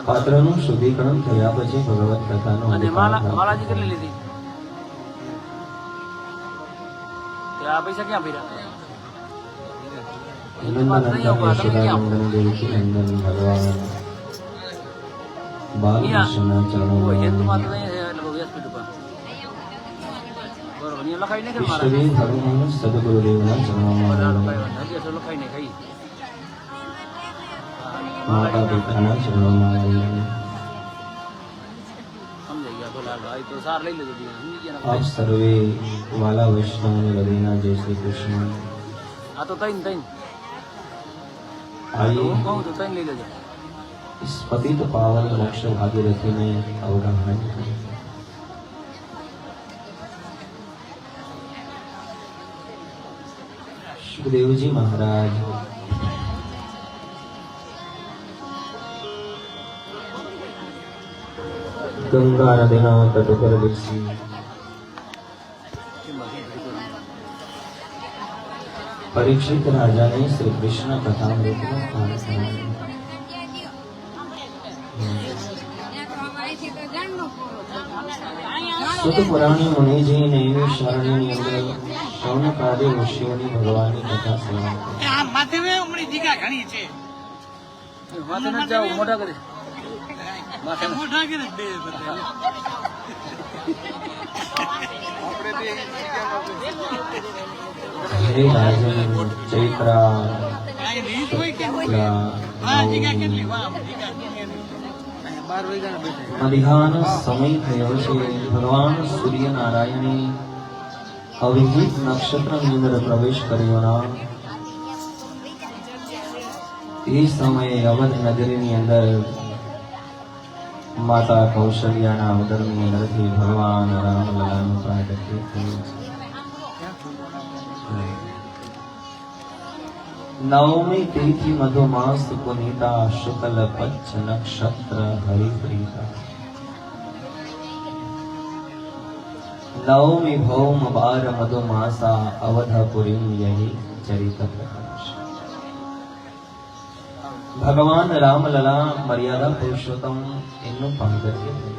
પાત્રનું શુદ્ધિકરણ થયા પછી ભગવત કથાનું માલાજી કેટલી લીધી? આ પૈસા ક્યાં ભર્યા? નંદન દેવકી નંદન ભગવાન બાલકૃષ્ણના હિન્દુ ચરણોમાં માત્ર નહીં એટલે વ્યાસપીઠ ઉપર બરોબર અહીંયા લખાઈ નહીં કે મારા વિશ્વદેવ હનુમાન સદગુરુદેવના ચરણોમાં હજી અસર લખાઈ નહીં કઈ માતા પિતાના ચરણોમાં સમજાઈ ગયા ભલા ભાઈ તો સાર લઈ લેજો સમજી ગયા આપ સર્વે વાલા વૈષ્ણવને હૃદયના જય શ્રી કૃષ્ણ. આ તો તૈન તૈન आइए હું કહું તો તૈન લઈ લેજો इस पतित पावन मोक्ष भागीरथी में अवगाहन करें. सुखदेव जी महाराज गंगा नदीना तट पर बेसी परीक्षित राजा ने श्री कृष्ण कथामृत में पान कराया. સુત પુરાણી મુનિજી નૈવી શરણની અંદર શૌનકાદી ઋષિઓની ભગવાનની કથા સેવા કરી. આ માથે ઉમળી જગ્યા ઘણી છે માથે ન જાઓ મોઢા કરી માથે ન- મોઢા કરે બે બધા. હે રાજન ચૈત્રા આ રીત હોય કે શુક્લા, હા જગ્યા કેટલી વાહ જગ્યા કેટલી. 12 વાગ્યાના બેઠા મધ્યાહન સમય થયો છે. ભગવાન સૂર્યનારાયણે અવિહિત નક્ષત્રની અંદર પ્રવેશ કર્યો ના એ સમયે અવધ નગરીની અંદર માતા કૌશલ્યાના ઉદરની અંદરથી ભગવાન રામલલાનું પ્રાગટ્ય થયું છે. નવમી તિથિ મધુમાસ પુનીતા શુક્લ પચ્છ નક્ષત્ર હરિપ્રીતા. નવમી ભૌમ બાર મધુમાસા અવધપુરીમ યહી ચરિત પ્રકાશ. ભગવાન રામલલા મર્યાદા પુરુષોત્તમ એમનું પ્રાગટ્ય થયું.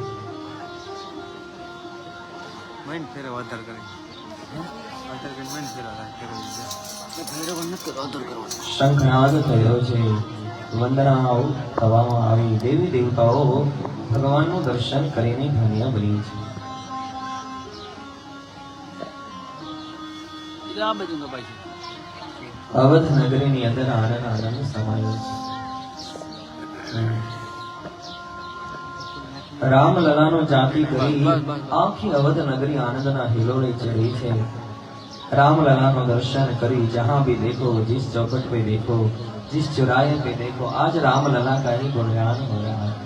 મૈન ફેરે વધાર કરે વધાર કરી મૈન ફેરે કરે ભૈરવ નથી કરતો અધૂર કરવાનો શંખનાદ થયો છે. વંદના થવામાં આવી. દેવી દેવતાઓ ભગવાનનું દર્શન કરીને ધન્ય બની છે. એટલે આ બધું કપાય છે અવધ નગરીની અંદર આનંદ આનંદ સમાયો છે. રામલલાનો જાતિ કરી આખી અવધ નગરી આનંદના હિલોળે ચડી છે. रामलला को दर्शन करी. जहाँ भी देखो, जिस चौखट पे देखो, जिस चौराहे पे देखो, आज रामलला का ही गुणगान हो रहा है.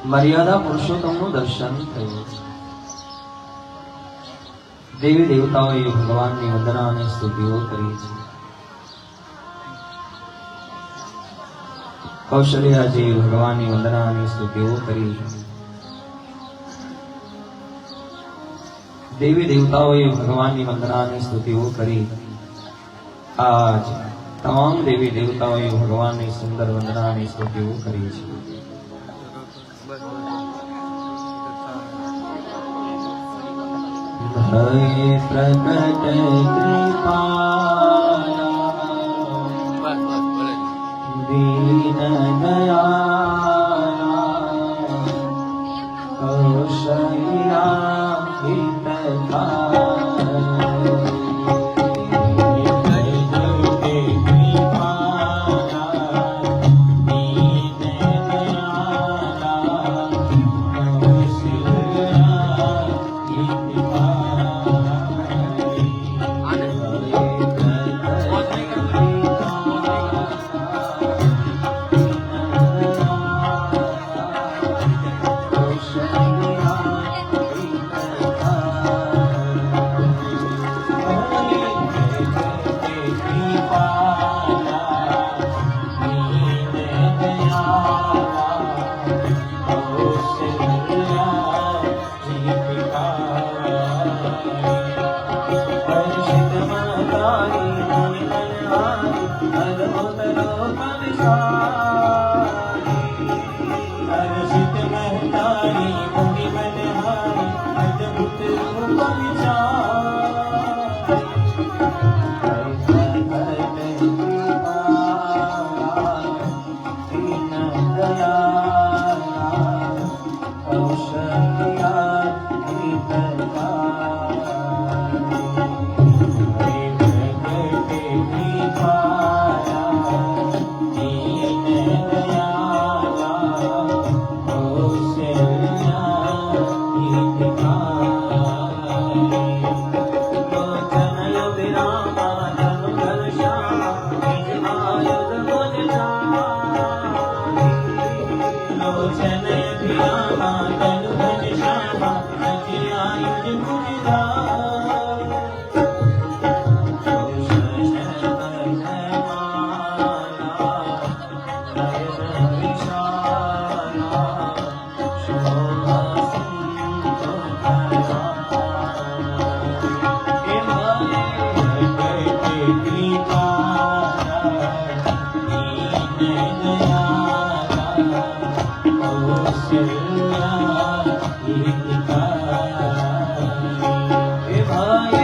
मर्यादा पुरुषोत्तम નું દર્શન થયું. દેવી દેવતાઓએ ભગવાનની વંદના અને સ્તુતિઓ કરી છે. કૌશલ્યાજી ભગવાનની વંદના અને સ્તુતિઓ કરી. દેવી દેવતાઓએ ભગવાનની વંદના અને સ્તુતિઓ કરી. આજ તમામ દેવી દેવતાઓએ ભગવાનની સુંદર વંદના અને સ્તુતિઓ કરી છે. ભય પ્રગટ કૃપાલા દીન દયાલા Kaushalya Jaya, Jaya, Jaya, Jaya, Jaya,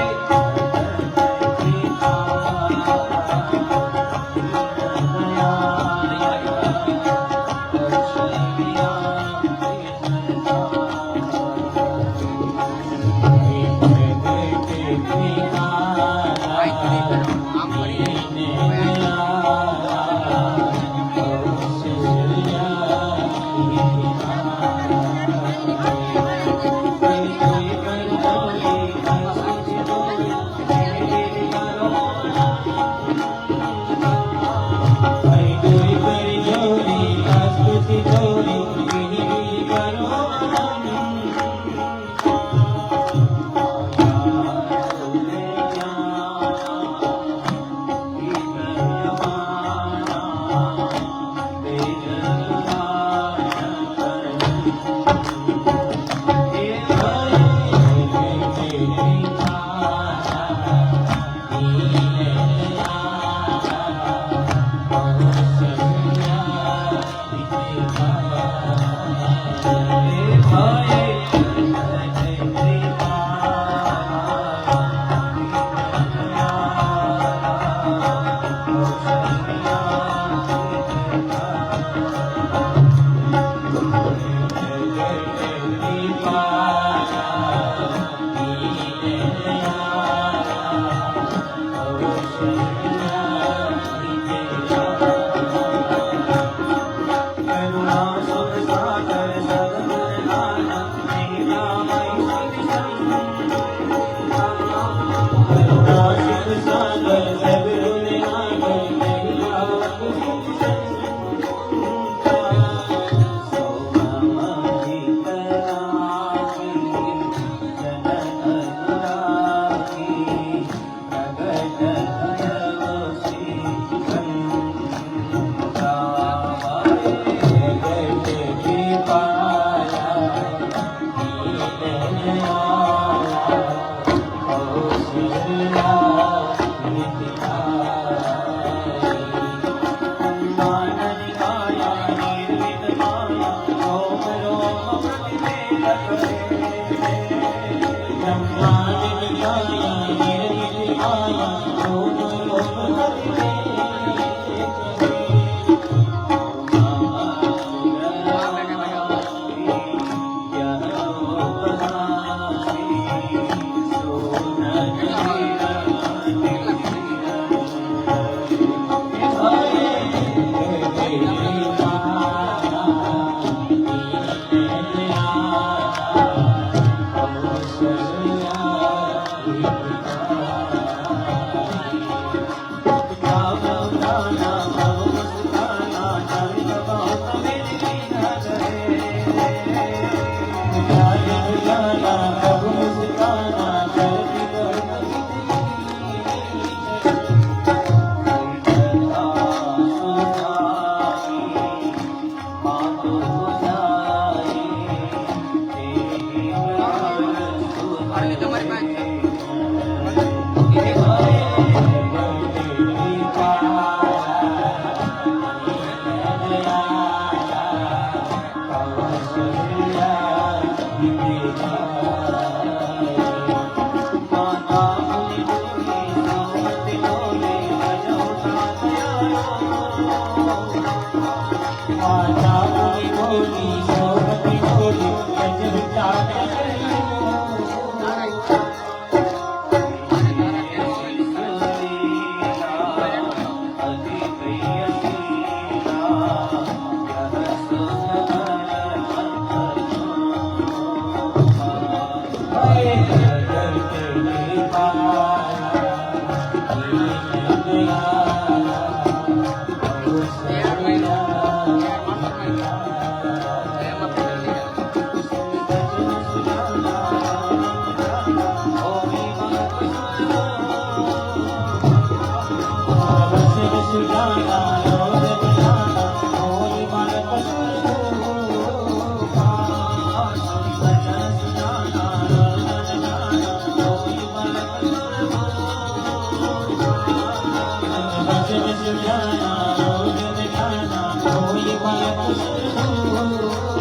Jaya,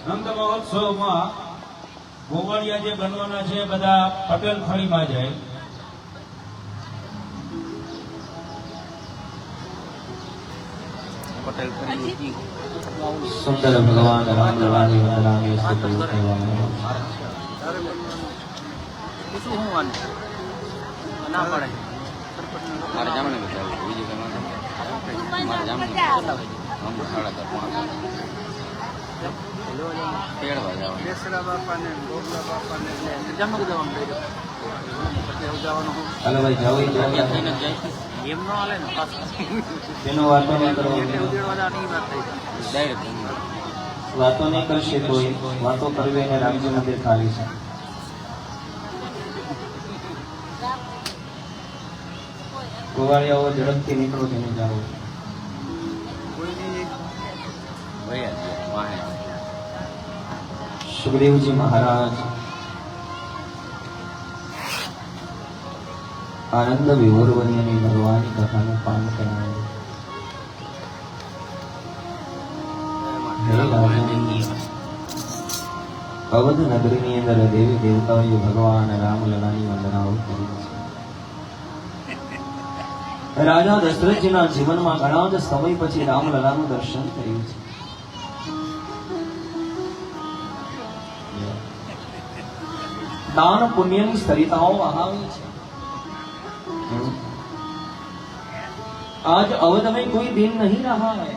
Nand મહોત્સવમાં ગોવાળિયા જે બનવાના છે બધા પટેલ ફળીમાં જાય. પટેલ કરી સુંદર ભગવાન રામલલાની વંદનાની સ્તુતિ કહેવામાં આવે છે. પૂછું હું વાન ના પડે મારે જામણે બતાવ્યું બીજું કંઈ મારે જામણે અમુક 10:30 તેડવા જવાનું બેસરા બાપાને ગોગલા બાપાને જમક જવાનું પછી જવાનું હાલો ભાઈ જાઓ એ ત્યાં જગ્યા. થઈને જ જાય એમ ન હાલે ને પાછું તેનો વાતો નહીં કરો, એટલે ઉજળવા ની વાત થઈ ડાયરેક્ટ વાતો નહીં કરશે કોઈ. વાતો કરવી એને રામજી મંદિર ખાલી છે. ગોવાળિયાઓ ઝડપથી નીકળો તેને જાઓ. વયા જ વાહે સુખદેવજી મહારાજ આનંદ વિભોરવની ભગવાનની કથાનું પાન કરાવે. હે રાજન, અવધ નગરીની અંદર દેવી દેવતાઓએ ભગવાન રામલલાની વંદનાઓ કરી છે. રાજા દશરથજીના જીવનમાં ઘણા જ સમય પછી રામલલાનું દર્શન થયું છે. દાન પુણ્યની સરિતાઓ વહાવી છે. आज अवध में कोई दिन नहीं रहा है.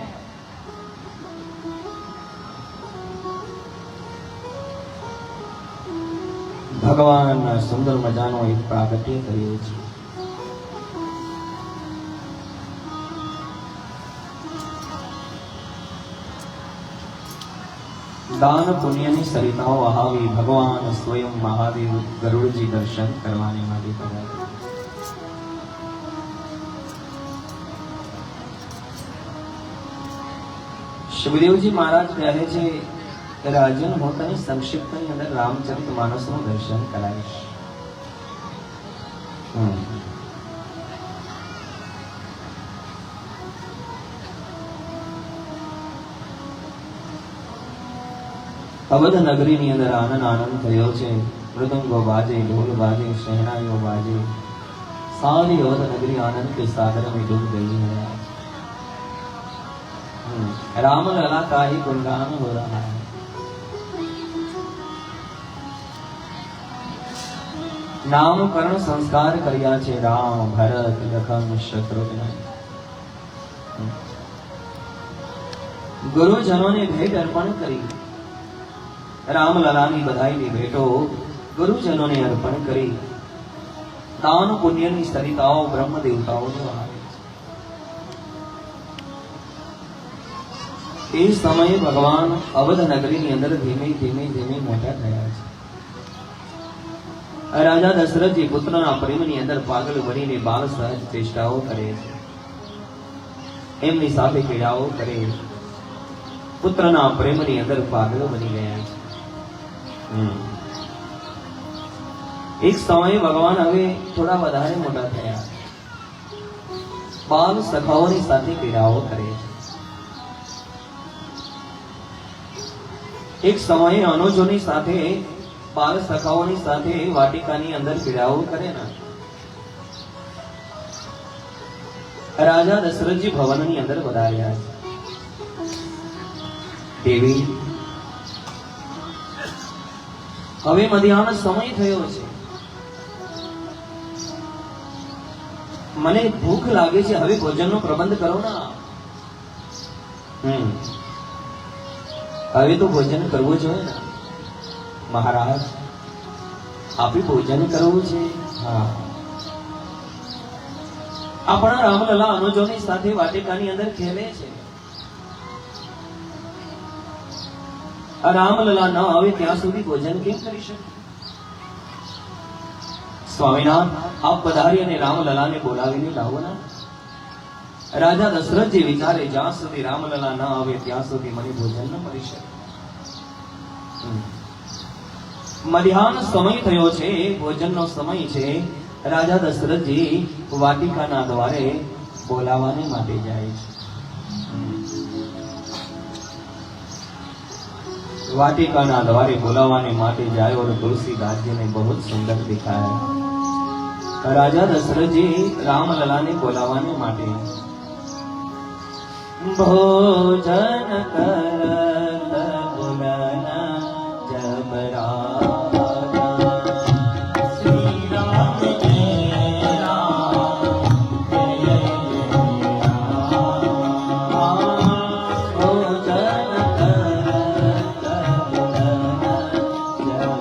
भगवान सुंदर मजानो एक प्रागट्य કર્યો છે. દાન પુણ્યની સરિતાઓ વહાવી ભગવાન સ્વયં મહાદેવ ગરુડજી દર્શન કરવાને માટે પધાર્યા. સુખદેવજી મહારાજ કહે છે કે રાજન હું તને સંક્ષિપ્તની અંદર રામચરિત માનસનું દર્શન કરાવીશ. અવધ નગરીની અંદર આનંદ થયો છે. મૃદંગો બાજે, ઢોલ બાજે, શહેનાઈઓ બાજે. सारी अवध नगरी आनंद के सागर में डूब गई है. रामलला का ही गुणगान हो रहा है. नामकरण संस्कार કર્યા છે રામ, ભરત, લખન, શત્રુઘ્ન. ગુરુજનોને ભેટ અર્પણ કરી. રામલલાની બધાઈની ભેટો ગુરુજનોને અર્પણ કરી. દાન પુણ્યની સરિતાઓ બ્રહ્મ દેવતાઓને વહાવે છે. એ સમયે ભગવાન અવધ નગરીની અંદર ધીમે ધીમે ધીમે મોટા થયા છે. રાજા દશરથજી પુત્રના પ્રેમની અંદર પાગલ બનીને બાળ સહજ ચેષ્ટાઓ કરે છે. એમની સાથે પીડાઓ કરે. પુત્રના પ્રેમની અંદર પાગલ બની ગયા છે. એક સમયે ભગવાન હવે થોડા વધારે મોટા થયા. બાલ સખાઓની સાથે પીડાઓ કરે છે. એક સમયે અનુજોની સાથે બાલ સખાઓની સાથે વાટિકાની અંદર પીડાઓ કરે ને. રાજા દશરથજી ભવનની અંદર વધાર્યા છે. દેવી, હવે મધ્યાહન સમય થયો છે, મને ભૂખ લાગે છે, હવે ભોજનનો પ્રબંધ કરો ના. હવે તો ભોજન કરવું જોઈએ ને મહારાજ, આપે ભોજન કરવું છે. હા, આપણા રામલલા અનુજોની સાથે વાટિકાની અંદર ખેલે છે. રામલલા ન આવે ત્યાં સુધી ભોજન કેમ કરી શકે? સ્વામિનાથ, આપ પધારી અને રામલલાને બોલાવીને લાવો ના. રાજા દશરથજી વિચારે, જ્યાં સુધી રામલલા ન આવે ત્યાં સુધી મને ભોજન ન મળી શકે. મધ્યાહન સમય થયો છે, ભોજનનો સમય છે. રાજા દશરથજી વાટિકાના દ્વારે બોલાવાને માટે જાય છે. वाटिका द्वारे बुलावाने माटे जाए और तुलसीदास जी ने बहुत सुंदर दिखाया। राजा दशरथ जी रामलला ने बुलावाने माटे भोजन करत बुलाना जब राजा श्री राम जय राम जय राम भोजन करत बुलाना जब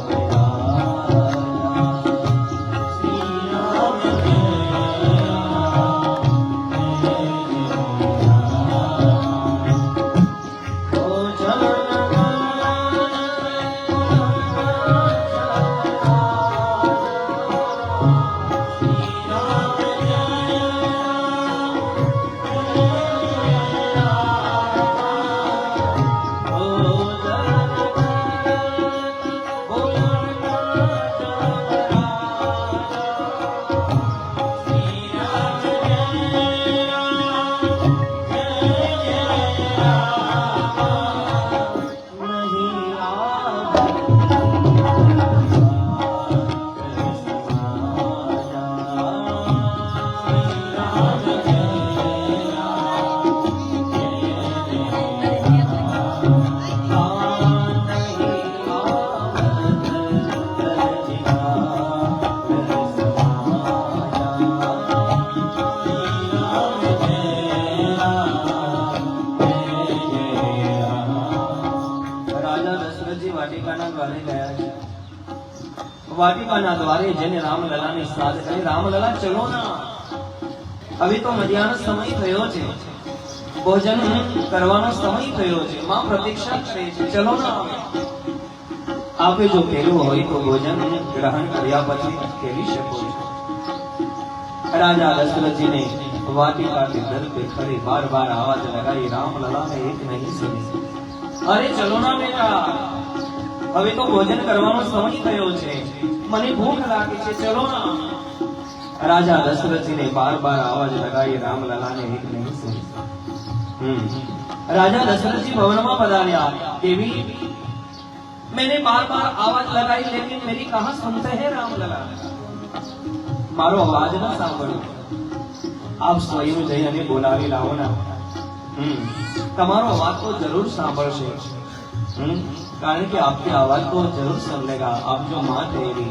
राजा श्री राम जय वाटिका द्वारे जेने रामलला ने साथ करे रामलला चलो ना अभी तो मध्याह्न समय थयो छे भोजन करवानो समय थयो छे मां प्रतीक्षा करे छे चलो ना आपे जो केलू होय तो भोजन ग्रहण कर्या पछी केली शको छो। राजा दशरथ जी ने वाटिका के दर पे खड़े बार-बार आवाज लगाई रामलला ने एक नहीं सुनी। अरे चलो ना बेटा હવે તો ભોજન કરવાનો સમય થયો છે મને ભૂખ લાગી છે ચલો ના। રાજા દશરથજીને બાર-બાર આવાજ લગાઈ રામલલાને એક નહીં સુની। राजा दशरथजी भवन में पधार्या। देवी मैंने बार-बार आवाज लगाई लेकिन मेरी कहां सुनते हैं रामलला मारो आवाज न सांभळ्यो आप स्वयं जई अने बोलावी लावो ना। તમારો અવાજ તો જરૂર સાંભળશે કારણ કે आपकी आवाज तो जरूर सुन लेगा। आप जो मां तेरी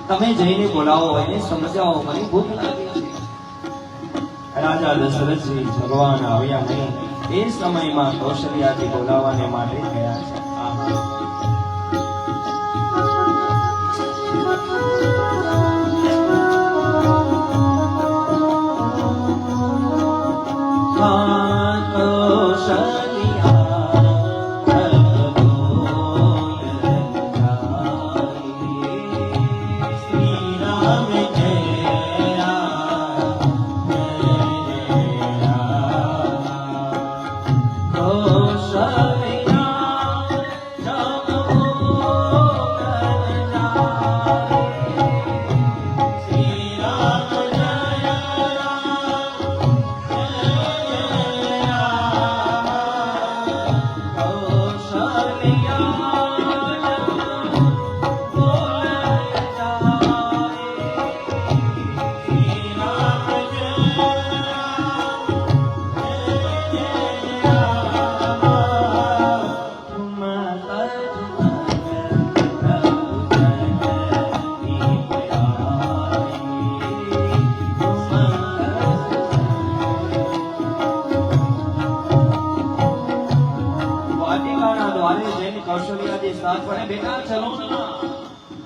તમે જઈને બોલાવો એને સમજાવો મને ભૂખ લાગી છે। રાજા દશરથજી ભગવાન આવ્યા નહીં એ સમયમાં કૌશલ્યાથી બોલાવવાને માટે ગયા છે। ને સાથ પડે બેટા ચલો ના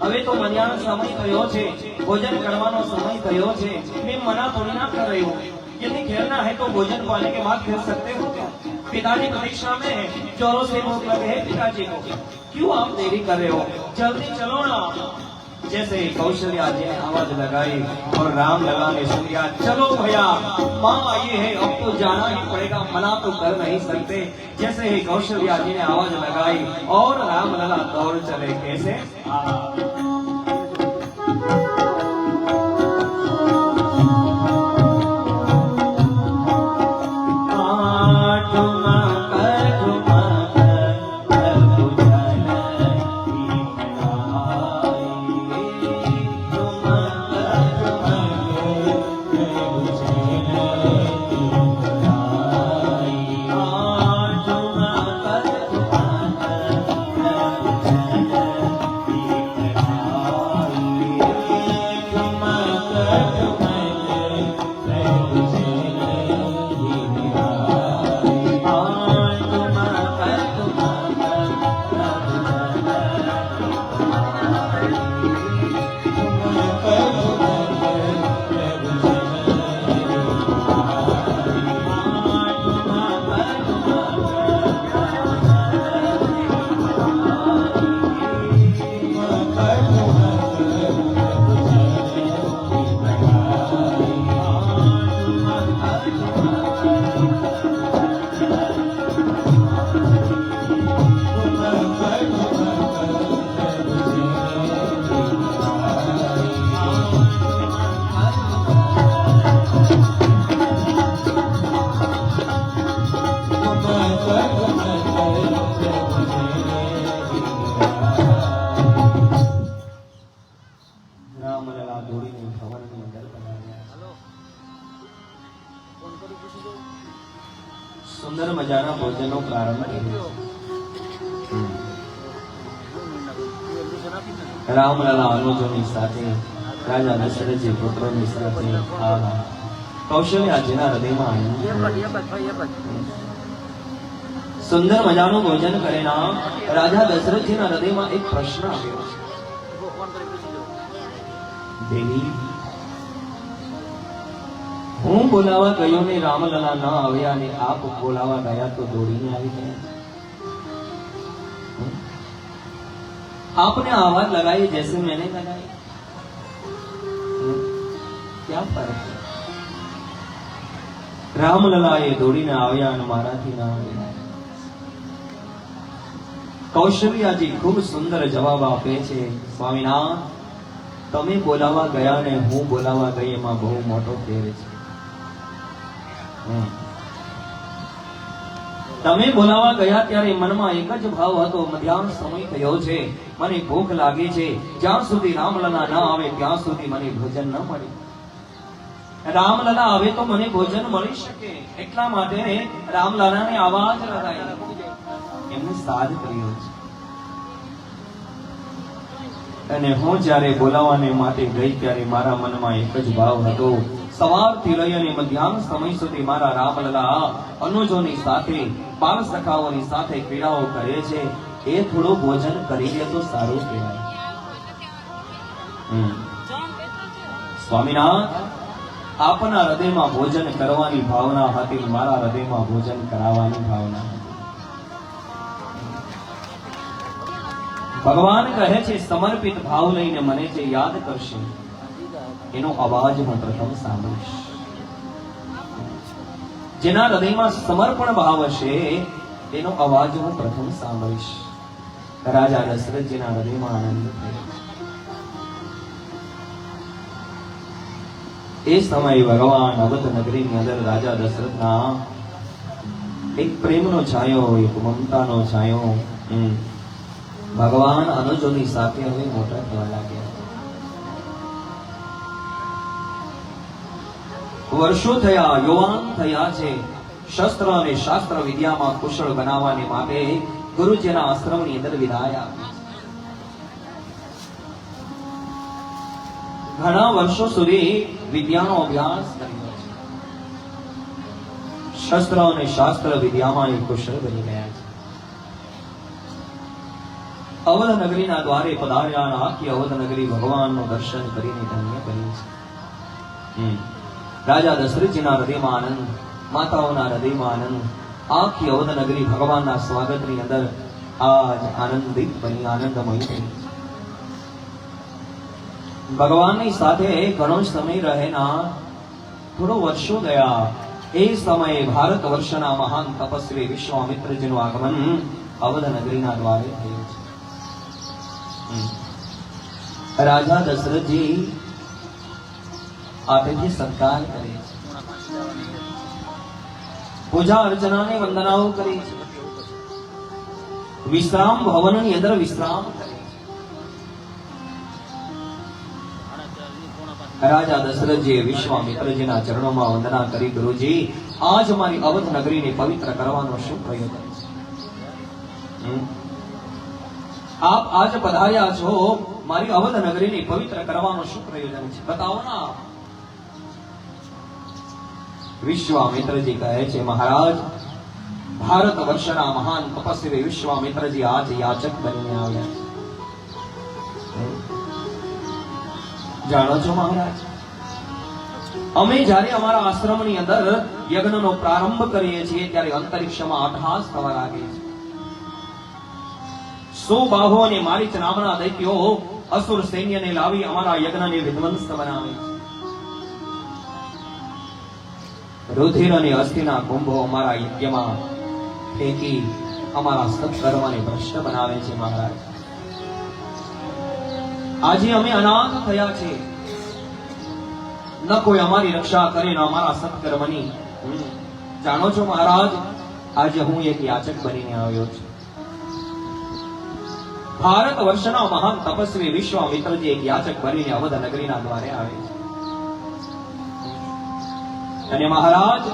હવે તો મધ્યાહન સમય થયો છે ભોજન કરવાનો સમય થયો છે मैं मना थोड़ी ना कर रही हूँ यदि खेलना है तो भोजन पाने के बाद खेल सकते हो क्या पिताजी प्रतीक्षा में है जोरों से भूख लगे है पिताजी को क्यों आप देरी कर रहे हो जल्दी चलो ना जैसे कौशल्या जी ने आवाज लगाई और राम लला ने सुन लिया चलो भैया माँ आई है अब तो जाना ही पड़ेगा मना तो कर नहीं सकते जैसे ही कौशल्या जी ने आवाज लगाई और राम लला दौड़ चले कैसे સુંદર મજાના ભોજનનો પ્રારંભ કર્યો રામલલા અનુજોની સાથે રાજા દશરથજી પુત્રોની સાથે કૌશલ્યાજીના હૃદયમાં સુંદર મજાનું ભોજન કરેલા રાજા દશરથજીના હૃદયમાં એક પ્રશ્ન આવ્યો દેવી હું બોલાવા ગયો ને રામલલા ન આવ્યા ને આપ બોલાવા ગયા તો દોડીને આવી ગયા आपने आवाज लगाई जैसे मैंने लगाई क्या फर्क है रामलला ये दौड़ीने આવ્યા અને મારાથી ના આવ્યા કૌશલ્યાજી ખૂબ સુંદર જવાબ આપે છે સ્વામીનાથ તમે બોલાવા ગયા ને હું બોલાવા ગઈ એમાં બહુ મોટો ફેર છે તમે બોલાવા ગયા ત્યારે મનમાં એક જ ભાવ હતો મધ્યાહન સમય થયો છે મને ભૂખ લાગી છે જ્યાં સુધી રામલલા ન આવે ત્યાં સુધી મને ભોજન ન મળે રામલલા આવે તો મને ભોજન મળી શકે એટલા માટે રામલલાને આવાજ લગાવી એમને સાદ કર્યો છે અને હું જ્યારે બોલાવાને માટે ગઈ ત્યારે મારા મનમાં એક જ ભાવ હતો સવારથી લઈ અને મધ્યાહન સમય સુધી મારા રામલલા અનુજોની સાથે બાળ સખાઓની સાથે ક્રીડાઓ કરે છે એ થોડું ભોજન કરી લે તો સારું કહેવાય સ્વામીનાથ આપના હૃદયમાં ભોજન કરવાની ભાવના હતી મારા હૃદયમાં ભોજન કરાવવાની ભાવના ભગવાન કહે છે સમર્પિત ભાવ લઈને મને જે યાદ કરશે એનો અવાજ હું પ્રથમ સાંભળીશ જેના હૃદયમાં સમર્પણ ભાવ હશે એનો અવાજ હું પ્રથમ સાંભળીશ રાજા દશરથજીના હૃદયમાં આનંદ થયો એ સમયે ભગવાન અવધ નગરીની અંદર રાજા દશરથના એક પ્રેમનો છાયો એક મમતાનો છાયો ભગવાન અનુજોની સાથે હવે મોટા થવા લાગ્યા વર્ષો થયા યુવાન થયા છે શસ્ત્ર અને શાસ્ત્ર વિદ્યામાં કુશળ બનાવવાને માટે ગુરુજીના આશ્રમની અંદર વિદાય આપી ઘણા વર્ષો સુધી વિદ્યાનો અભ્યાસ કર્યો છે શસ્ત્ર અને શાસ્ત્ર વિદ્યામાં એ કુશળ બની ગયા છે અવધ નગરીના દ્વારે પધાર્યા અને આખી અવધ નગરી ભગવાનનું દર્શન કરીને ધન્ય કરી છે. રાજા દશરથજીના હૃદયમાં આનંદ, માતાઓના હૃદયમાં આનંદ, આખી અવધ નગરી ભગવાનના સ્વાગતની અંદર આજ આનંદિત બની, આનંદમય થઈ. ભગવાનની સાથે ઘણો સમય રહેના થોડો વર્ષો ગયા. એ સમયે ભારત વર્ષના મહાન તપસ્વી વિશ્વામિત્રજીનું આગમન અવધ નગરીના દ્વારે થયું છે. રાજા દશરથજી આતિથ્ય સત્કાર કરે છે, પૂજા અર્ચનાને વંદનાઓ કરી છે, વિશ્રામ ભવનની અંદર વિશ્રામ કરે છે. રાજા દશરથજીએ વિશ્વામિત્રજીના ચરણોમાં વંદના કરી, ગુરુજી આજ મારી અવધ નગરીને પવિત્ર કરવાનો શું પ્રયોજન છે? આપ આજ પધાર્યા છો, મારી અવધ નગરીને પવિત્ર કરવાનો શું પ્રયોજન છે? બતાવો ના. વિશ્વામિત્રજી કહે છે, મહારાજ ભારત વર્ષના મહાન તપસ્વી વિશ્વામિત્રજી આજ યાચક બનીને આવ્યા છે. જાણો છો મહારાજ, અમે જ્યારે અમારા આશ્રમની અંદર યજ્ઞનો પ્રારંભ કરીએ છીએ ત્યારે અંતરિક્ષમાં અટ્ટહાસ થવા લાગે છે. 100 બાહુ અને મારીચ નામના દૈત્યો અસુર સૈન્યને લાવી અમારા યજ્ઞને વિધ્વંસ બનાવે છે. રુધિર અને અસ્થિના કુંભો અમારા યજ્ઞમાં ફેંકી અમારા સત્કર્મને ભ્રષ્ટ બનાવે છે. મહારાજ આજે અમે અનાથ થયા છે, ન કોઈ અમારી રક્ષા કરે ન અમારા સત્કર્મની. જાણો છો મહારાજ, આજે હું એક યાચક બનીને આવ્યો છું. ભારત વર્ષના મહાન તપસ્વી વિશ્વામિત્રજી એક યાચક બનીને અવધ નગરીના દ્વારે આવે છે. અને મહારાજ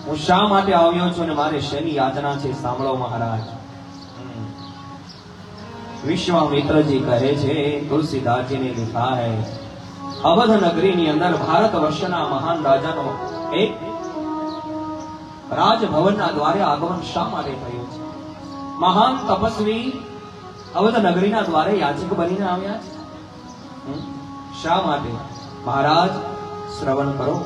હું શા માટે આવ્યો છું અને મારે શેની યાચના છે સાંભળો મહારાજ. વિશ્વામિત્રજી કહે છે, તુલસીદાસજીને લિખા હૈ, અવધ નગરીની અંદર ભારત વર્ષના મહાન રાજાનો એક રાજભવનના દ્વારે આગમન શા માટે થયું છે? મહાન તપસ્વી અવધ નગરીના દ્વારે યાચક બનીને આવ્યા છે. શા માટે? મહારાજ શ્રવણ કરો.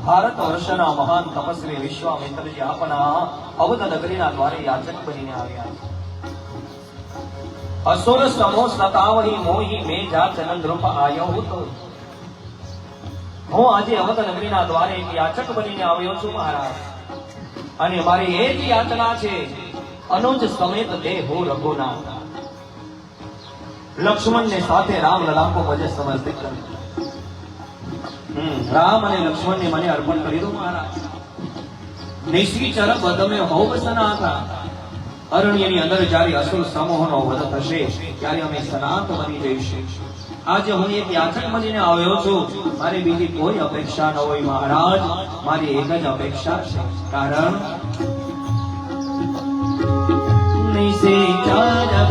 ભારત વર્ષના મહાન તપસ્વી વિશ્વામિત્રજી આપના અવધ નગરીના દ્વારે યાચક બનીને આવ્યા છે. અસુર સમો સતાવહી મોહી મે જા ચનન રૂપ આયો તો હું આજે અવધ નગરીના દ્વારે એક યાચક બનીને આવ્યો છું મહારાજ. અને મારી એ જ યાચના છે, अनुज समेत दे हो रघुनाथ। लक्ष्मण ने साथे राम लला को मुझे समर्पित कर। राम અને લક્ષ્મણને મને અર્પણ કરી દો મહારાજ। નિશ્ચિચર પદમે હોવ સનાથા। અરણ્યની અંદર જ્યારે અસુર સમૂહનો વધ થશે ત્યારે અમે સનાત બની જઈશું। આજે હું એક યાચક બનીને આવ્યો છું। મારે બીજી કોઈ અપેક્ષા ન હોય મહારાજ, મારી એક જ અપેક્ષા છે। કારણ નિશ્ચિચર પદમે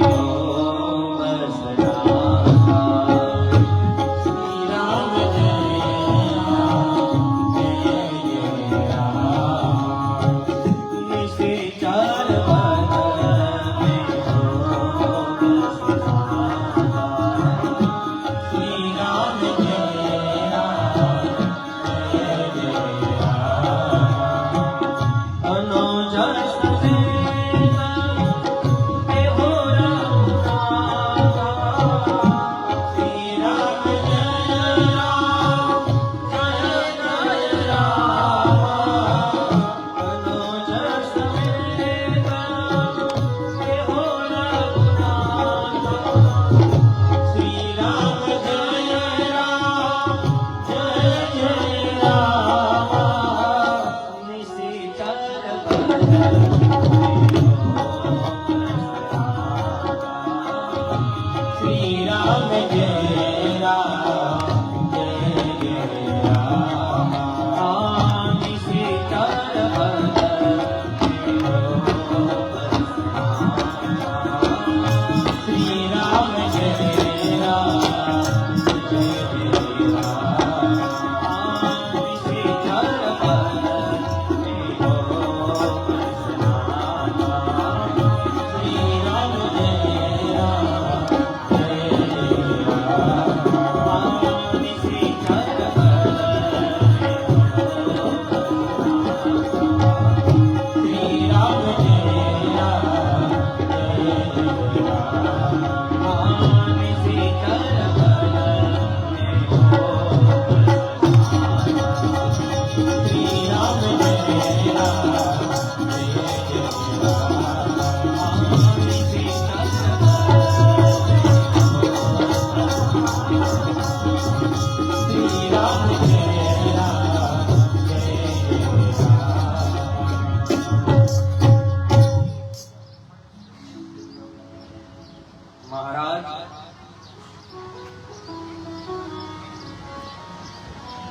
હોવ સનાથા।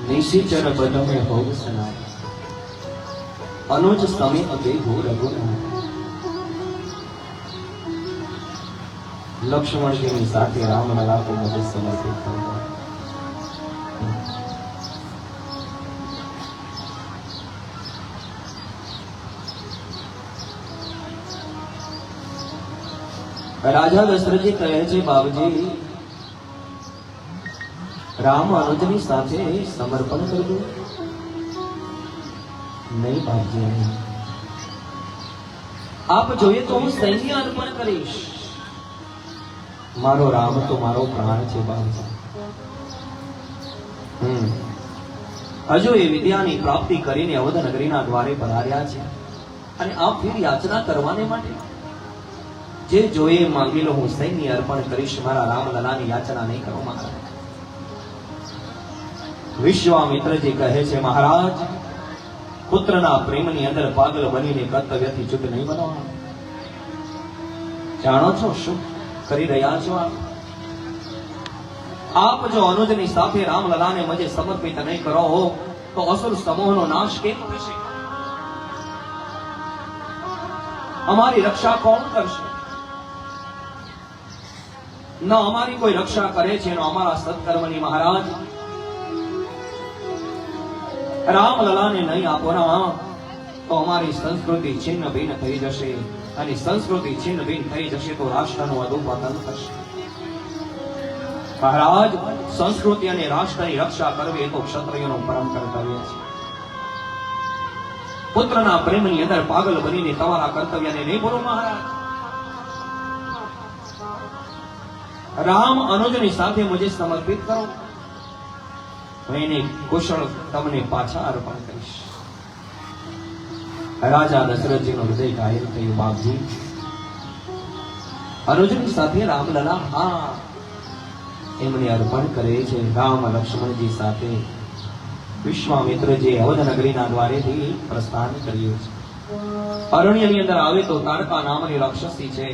નિશિચર પદમે હોવ સનાથા। अनुज समेत दे हो रघुनाथ। लक्ष्मण जी ની સાથે રામ લલા को मुझे समर्पित कर दो। રાજા દશરથજી કહે છે બાબજી રામ अनुजની સાથે સમર્પણ કરજો। नहीं बाबूजी नहीं। आप જોઈએ તો હું સૈન્ય અર્પણ કરીશ। મારો રામ તો મારો પ્રાણ છે બાબુજી। હજુ એ વિદ્યાની પ્રાપ્તિ કરીને અવધ નગરીના દ્વારે પધાર્યા છે અને આપ ફરી યાચના કરવાને માટે જે જોઈએ માંગી લો, હું સૈન્ય અર્પણ કરીશ। મારા રામ લલાની યાચના નહીં કરો મહારાજ। વિશ્વામિત્રજી કહે છે મહારાજ પુત્રના પ્રેમની અંદર પાગલ બનીને કર્તવ્યથી ચૂક નહીં બનવાનું। જાણો છો શું કરી રહ્યા છો આપ જો અનુજની સાથે રામલલાને મજે સમર્પિત નહીં કરો હો તો અસુર સમૂહનો નાશ કેમ થશે? અમારી રક્ષા કોણ કરશે? ન અમારી કોઈ રક્ષા કરે છે, ન અમારા સત્કર્મની મહારાજ। રામલલાને નહીં આપો ના તો અમારી સંસ્કૃતિ છિન્ન ભિન્ન થઈ જશે અને સંસ્કૃતિ છિન્ન ભિન્ન થઈ જશે તો રાષ્ટ્રનું અધોપતન થશે। મહારાજ સંસ્કૃતિ અને રાષ્ટ્રની રક્ષા કરવી એ તો ક્ષત્રિયોનું પરમ કર્તવ્ય છે। પુત્રના પ્રેમની અંદર પાગલ બનીને તમારા કર્તવ્યને નહીં ભૂલો મહારાજ। રામ અનુજની સાથે મુજે સમર્પિત કરો, એને કુશળ તમને પાછા અર્પણ કરીશ। રાજા દશરથજીનું હૃદય ઘાયલ થયું. બાપજી, અનુજની સાથે રામલલા હા એમને અર્પણ કરે છે. રામ લક્ષ્મણજી સાથે વિશ્વામિત્રજી અવધ નગરીના દ્વારેથી પ્રસ્થાન કર્યું છે. અરણ્યની અંદર આવે તો તાડકા નામની રાક્ષસી છે.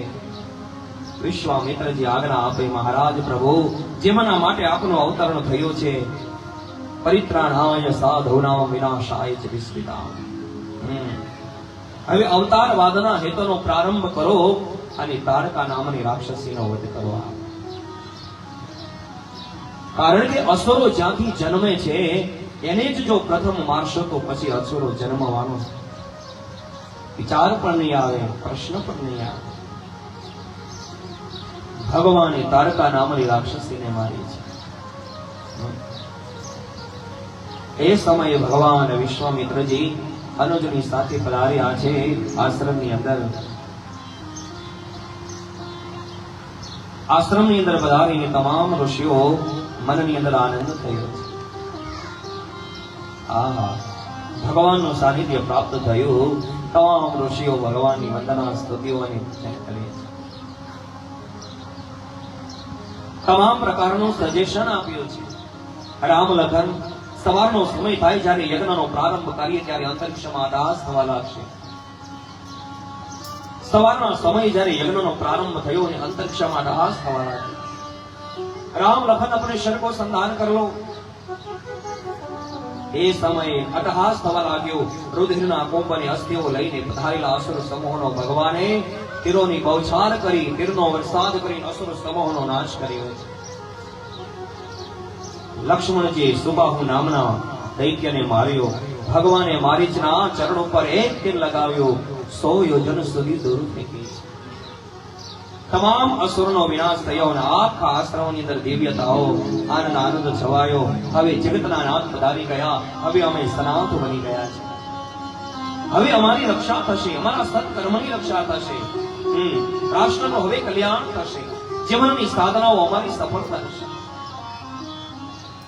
વિશ્વામિત્રજી આજ્ઞા આપે, મહારાજ પ્રભુ, જેમના માટે આપનો અવતરણ થયો છે, પરિત્રાણાય સાધૂનાં વિનાશાય ચ વિસ્મિતાં. હવે અવતારવાદના હેતુનો પ્રારંભ કરો અને તાડકા નામની રાક્ષસીનો વધ કરો. કારણ કે અસુરો જ્યાંથી જન્મે છે એને જ જો પ્રથમ મારશો તો પછી અસુરો જન્મવાનો વિચાર પણ નહીં આવે, પ્રશ્ન પણ નહીં આવે. ભગવાને તાડકા નામની રાક્ષસીને મારી છે. એ સમયે ભગવાન વિશ્વામિત્રજી અનુજની સાથે પધાર્યા છે આશ્રમની અંદર. આશ્રમની અંદર પધારીને તમામ ઋષિઓ મનની અંદર આનંદ થયો છે. આહા, ભગવાનનું સાનિધ્ય પ્રાપ્ત થયું. તમામ ઋષિઓ ભગવાનની વંદના સ્તુતિઓ અને પૂજન કરે છે. તમામ પ્રકારનું સજેશન આપ્યું છે. રામ લખન, સવારનો સમય થાય જ્યારે યજ્ઞનો પ્રારંભ કરીએ ત્યારે અંતરિક્ષમાં દાસ થવા લાગશે. સવારના સમય જ્યારે યજ્ઞનો પ્રારંભ થયો અને અંતરિક્ષમાં દાસ થવા લાગ્યો. રામ લખન अपने शर को संधान कर लो. એ સમયે અટહાસ થવા લાગ્યો. રુધિરના કુંભની અસ્થિઓ લઈને પધારેલા અસુર સમૂહનો ભગવાને તીરોની બૌછાર કરી, તીરનો વરસાદ કરી અસુર સમૂહનો નાશ કર્યો. લક્ષ્મણજી સુબાહુ નામના દૈત્યને માર્યો. ભગવાને મારીચના ચરણ ઉપર એક તીર લગાવ્યો, 100 યોજન સુધી દૂર ફેંકી. તમામ અસુરનો વિનાશ થયો અને આખા આશ્રમની અંદર દિવ્યતાઓ આનંદ આનંદ છવાયો. હવે જગતના નાથ પધારી ગયા. હવે અમે સનાથ બની ગયા છે. હવે અમારી રક્ષા થશે, અમારા સત્કર્મની રક્ષા થશે, રાષ્ટ્રનો હવે કલ્યાણ થશે, જીવનની સાધનાઓ અમારી સફળ થશે.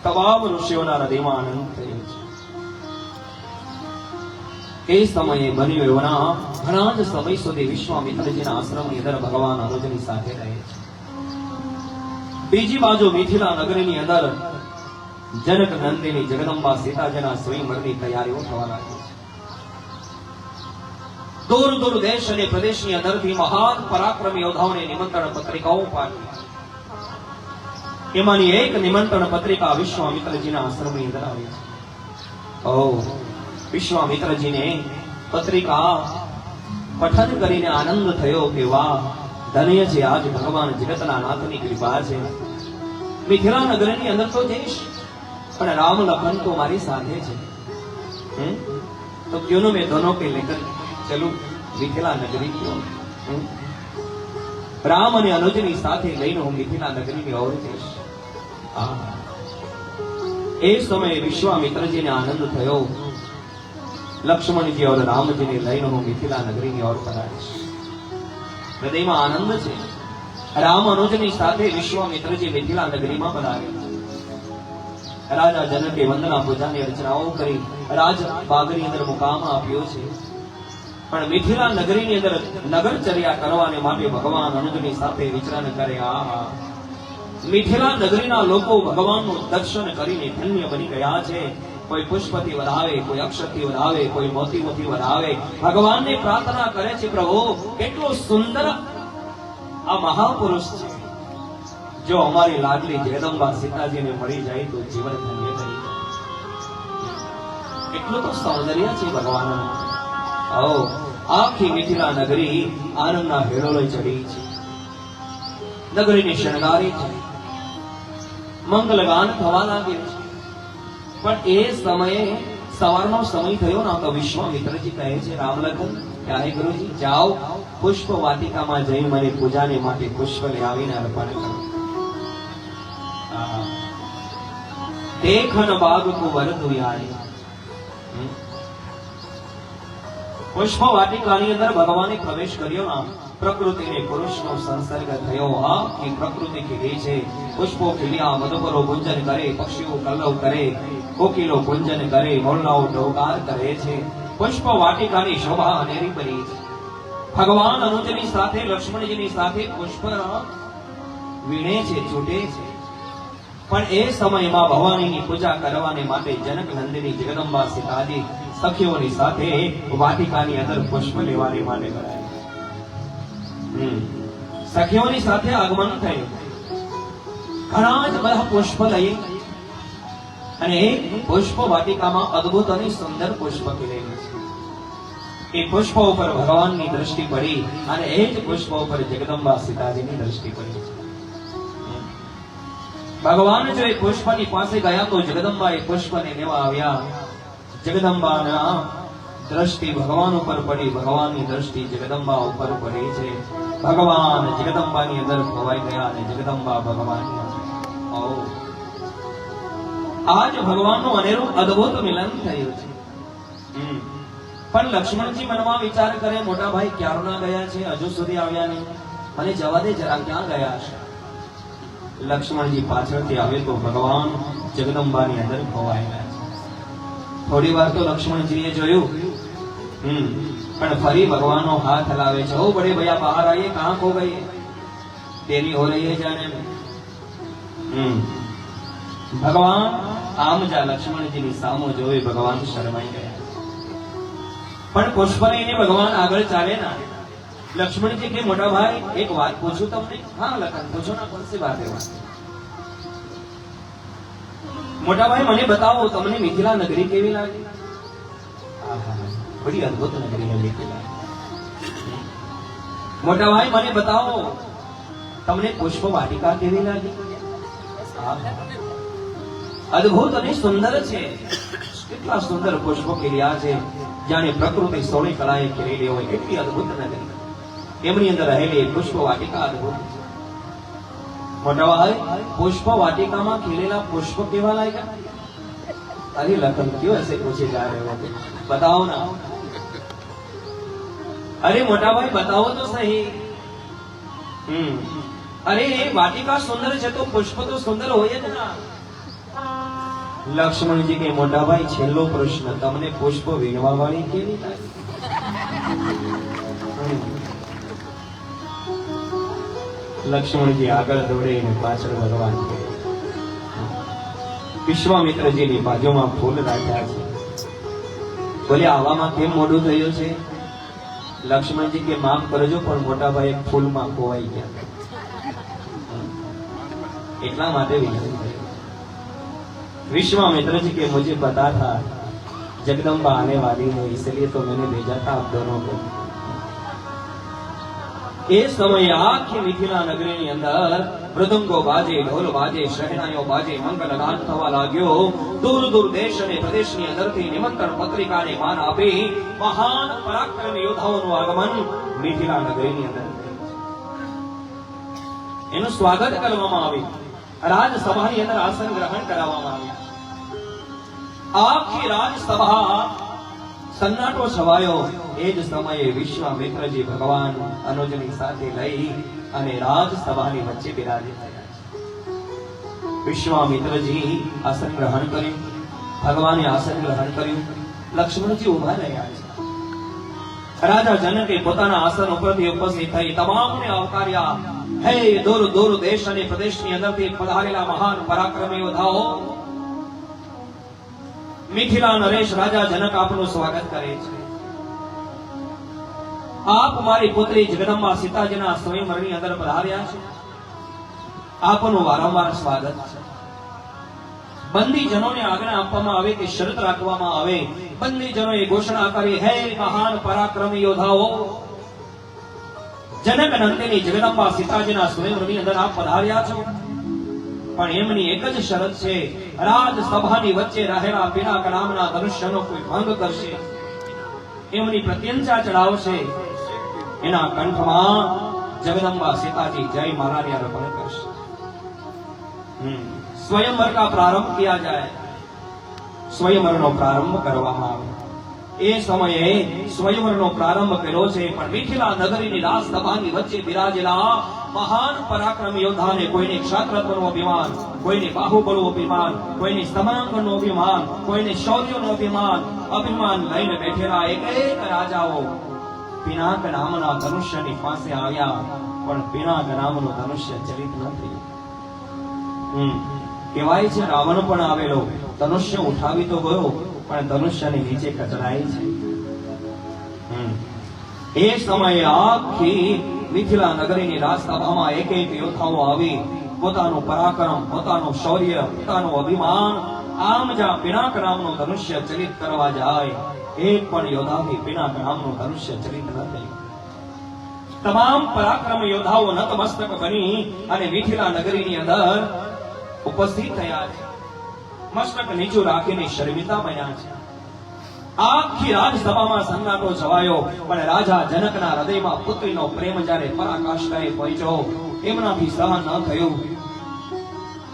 તમામ ઋષિઓના હૃદયમાં આનંદ થયો છે. એ સમયે બન્યું એવના ઘણા જ સમય સુધી વિશ્વામિત્રજીના આશ્રમની અંદર ભગવાન અનુજની સાથે રહે છે. બીજી બાજુ મિથિલા નગરીની અંદર જનક નંદિની જગદંબા સીતાજીના સ્વયંવરની તૈયારીઓ થવા લાગી છે. દૂર દૂર દેશ અને પ્રદેશની અંદરથી મહાન પરાક્રમી યોદ્ધાઓને નિમંત્રણ પત્રિકાઓ પાઠવી. એમાંની એક નિમંત્રણ પત્રિકા વિશ્વામિત્રજીના આશ્રમની અંદર આવી છે. વિશ્વામિત્રજીને પત્રિકા પઠન કરીને આનંદ થયો કે વાહ, ધન્ય છે આજ ભગવાન જગતના નાથની કૃપા છે. મિથિલા નગરની અંદર તો જઈશ પણ રામ લખન તો મારી સાથે છે. તો क्यों न मैं दोनों के लेकर चलूं मिथिला नगरी क्यों. રામ અને અનુજની સાથે લઈને હું મિથિલા નગરીની ઓર જઈશ. એ સમયે વિશ્વામિત્રજીને આનંદ થયો. લક્ષ્મણજી और રામજીને લઈને હું મિથિલા નગરીની ઓર પધારીશ. હૃદયમાં આનંદ છે. રામ અનુજની સાથે વિશ્વામિત્રજી મિથિલા નગરીમાં પધાર્યા. રાજા જનકે વંદના પૂજાની રચનાઓ કરી રાજ બાગની અંદર મુકામ આપ્યો છે. પણ મિથિલા નગરીની અંદર નગરચર્યા કરવાને માટે ભગવાન અનુજની સાથે વિચરણ કરે. મિથિલા નગરીના લોકો ભગવાનનું દર્શન કરીને ધન્ય બની ગયા છે. કોઈ પુષ્પથી વધાવે, કોઈ અક્ષરથી વધાવે, કોઈ મોતીઓથી વધાવે. ભગવાનને પ્રાર્થના કરે છે, પ્રભુ કેટલો સુંદર આ મહાપુરુષ છે. જો અમારી લાડલી જગદંબા સીતાજીને મળી જાય તો જીવન ધન્ય કરી જાય. એટલું તો સૌંદર્ય છે ભગવાનનું. આખી મિથિલા નગરી આનંદના હેડોળે ચડી છે. નગરીની શણગારી છે. મંગલગાન થવા લાગ્યું છે. પણ એ સમયે સવારનો સમય થયો ને તો વિશ્વામિત્રજી કહે છે, રામલખન કે હે ગુરુજી જાઓ પુષ્પ વાટિકામાં જઈ મને પૂજાને માટે પુષ્પ લઈ આવીને અર્પણ કરો. દેખન બાગ કો વરદુયારી. પુષ્પ વાટિકાની અંદર ભગવાને પ્રવેશ કર્યો ના પ્રકૃતિને પુરુષનો સંસર્ગ થયો. આખી પ્રકૃતિ ખીલી છે. પુષ્પો ખીલ્યા, મધુકરો ગુંજન કરે, પક્ષીઓ કલરવ કરે, કોકિલો ગુંજન કરે, મોરલાઓ ટોકાર કરે છે. પુષ્પ વાટિકાની શોભા અનેરી બની છે. ભગવાન અનુજની સાથે લક્ષ્મણજીની સાથે પુષ્પ વીણે છે, છૂટે છે. પણ એ સમયમાં ભવાનીની પૂજા કરવાને માટે જનક નંદિની જગદંબા સીતાજી સખીઓની સાથે વાટિકાની અંદર પુષ્પ લેવાને માટે ગયા. સખીઓની સાથે આગમન થયું. ઘણા જ બધા પુષ્પ લઈ અને એ પુષ્પ વાટિકામાં અદ્ભુત અને સુંદર પુષ્પ ખીલેલું છે. એ પુષ્પ ઉપર ભગવાનની દ્રષ્ટિ પડી અને એ જ પુષ્પ ઉપર જગદંબા સીતાજીની દ્રષ્ટિ પડી. ભગવાન જો એ પુષ્પની પાસે ગયા તો જગદંબા એ પુષ્પને લેવા આવ્યા. જગદંબાના દ્રષ્ટિ ભગવાન ઉપર પડી, ભગવાનની દ્રષ્ટિ જગદંબા ઉપર પડી છે. ભગવાન જગદંબાની અંદર ખોવાઈ ગયા અને જગદંબા ભગવાનની અંદર. આજ ભગવાનનું અનેરું અદ્ભુત મિલન થયું છે. પણ લક્ષ્મણજી મનમાં વિચાર કરે, મોટા ભાઈ ક્યારના ગયા છે, હજુ સુધી આવ્યા નહીં, મને જવા દે જરા, ક્યાં ગયા હશે? લક્ષ્મણજી પાછળથી આવે તો ભગવાન જગદંબાની અંદર ખોવાયેલા છે. થોડી વાર તો લક્ષ્મણજીએ જોયું, પણ ફરી ભગવાનનો હાથ હલાવે છે. ઓ બડે ભૈયા બહાર આઈએ, કહાં ખો ગઈ, તેરી હો રહી હૈ જાને. ભગવાન આમ જા લક્ષ્મણજીની સામો જોઈ ભગવાન શરમાઈ ગયા. પણ પુષ્પ લઈને ભગવાન આગળ ચાલે ના. લક્ષ્મણજી કે મોટા ભાઈ એક વાત પૂછું તમને? હા લખન પૂછો ના, કોણ સી વાત है? મોટા ભાઈ મને બતાવો, તમને મિથિલા નગરી કેવી લાગી? બડી અદ્ભુત નગરી है મિથિલા. મોટા ભાઈ મને બતાવો, તમને પુષ્પ વાટિકા કેવી લાગી? અદ્ભુત અને સુંદર છે. કેટલા સુંદર પુષ્પો ખીલ્યા છે, જાણે પ્રકૃતિ સોની કળાએ ખીલેલી હોય એટલી અદ્ભુત નગરી. એમની અંદર રહેલી પુષ્પ વાટિકા અદ્ભુત છે. મોટા ભાઈ પુષ્પ વાટિકામાં ખીલેલા પુષ્પ કેવા લાગ્યા? અરે લખન ક્यों ऐसे पूछे जा रहे हो? बताओ ना. अरे मोटा भाई बताओ तो सही. अरे वाटिका सुंदर છે તો પુષ્પ તો સુંદર હોય જ ના. લક્ષ્મણજી કે મોટા ભાઈ છેલ્લો પ્રશ્ન, તમને પુષ્પ વીણવા વાળી કેવી લાગી? લક્ષ્મણજી આગળ દોડે અને પાછળ ભગવાન. વિશ્વામિત્રજીની બાજુમાં ફૂલ રાખ્યા છે. બોલે આવામાં કેમ મોડું થયું છે? લક્ષ્મણજી કે માફ કરજો પણ મોટા ભાઈ એક ફૂલમાં ખોવાઈ ગયા, એટલા માટે વિનંતી કરી. विश्वामित्र जी के मुझे पता था जगदम्बा आने वाली है, इसलिए तो मैंने भेजा था आप दोनों को. એ સમયે આખી મિથિલા નગરીની અંદર મૃદંગો બાજે, ઢોલ બાજે, શહેનાઈઓ બાજે, મંગલ ગાન થવા લાગ્યો. દૂર દૂર દેશ અને પ્રદેશની અંદરથી નિમંત્રણ પત્રિકાને માન આપી મહાન પરાક્રમી યોદ્ધાઓનું આગમન મિથિલા નગરીની અંદર એનું સ્વાગત કરવામાં આવ્યું. રાજસભાની અંદર આસન ગ્રહણ કરાવવામાં આવ્યું. આખી રાજસભા સન્નાટો છવાયો. એ જ સમયે વિશ્વામિત્રજી ભગવાન અનુજની સાથે લઈ અને રાજસભાની વચ્ચે બિરાજે થયા. વિશ્વામિત્રજી આસન ગ્રહણ કર્યું, ભગવાને આસન ગ્રહણ કર્યું. લક્ષ્મણજી ઉભા રહ્યા છે. રાજા જનકે પોતાના આસન ઉપરથી ઉપસ્થિત થઈ તમામને આવકાર્યા. હે દૂર દૂર દેશ અને પ્રદેશની અંદરથી પધારેલા મહાન પરાક્રમી યોદ્ધાઓ, મિથિલા નરેશ રાજા જનક આપનું સ્વાગત કરે છે. આપ મારી પુત્રી જગદંબા સીતાજીના સ્વયંવરની અંદર પધાર્યા છે. આપનું વારંવાર સ્વાગત છે. બંદીજનોને આજ્ઞા આપવામાં આવે કે શરત રાખવામાં આવે. બંદીજનોએ ઘોષણા કરી, હે મહાન પરાક્રમી યોદ્ધાઓ, જનક નંદિની જગદંબા સીતાજીના સ્વયંવરની અંદર આપ પધાર્યા છો, પણ એમની એક જ શરત છે, રાજસભાની વચ્ચે રહેલા પિનાક નામના ધનુષ્યનો કોઈ ભંગ કરશે, એમની પ્રત્યંચા ચડાવશે, એના કંઠમાં જગદંબા सीताजी जय महाराज अर्पण करશે. स्वयंवर का प्रारंभ किया जाए. स्वयंवरનો પ્રારંભ કરવામાં આવે. એ સમયે સ્વયંવરનો પ્રારંભ કર્યો છે, પણ મિથિલા નગરીની રાજસભાની વચ્ચે બિરાજેલા મહાન પરાક્રમ યોદ્ધાને કોઈને ક્ષાત્રત્વનું અભિમાન, કોઈને બાહુબળનું અભિમાન, કોઈને સ્તંભાંગનું અભિમાન, કોઈને શૌર્યનું અભિમાન લઈને બેઠેલા એક રાજાઓ પિનાક નામના ધનુષ્યની પાસે આવ્યા, પણ પિનાક નામનું ધનુષ્ય ચલિત ન થયું. કહેવાય છે રાવણ પણ આવેલો, ધનુષ્ય ઉઠાવી તો ગયો, પણ ધનુષ્યની નીચે કચડાઈ છે. એ સમયે આખી મિથિલા નગરીની રાજસભામાં એક યોદ્ધાઓ આવી પોતાનું પરાક્રમ, પોતાનું શૌર્ય, પોતાનું અભિમાન આમ જ્યાં પિનાક નામનું ધનુષ્ય ચલિત કરવા જાય, એક પણ યોદ્ધાથી પિનાક નામનું ધનુષ્ય ચલિત ન થયું. તમામ પરાક્રમ યોદ્ધાઓ નતમસ્તક બની અને મિથિલા નગરીની અંદર ઉપસ્થિત થયા છે. મસ્તક નીચું રાખીને શર્મિતા બન્યા છે. આખી રાજસભામાં સન્નાટો છવાયો, પણ રાજા જનકના હૃદયમાં પુત્રીનો પ્રેમ જ્યારે પરાકાષ્ઠાએ પહોંચ્યો, એમનાથી સહન ન થયું.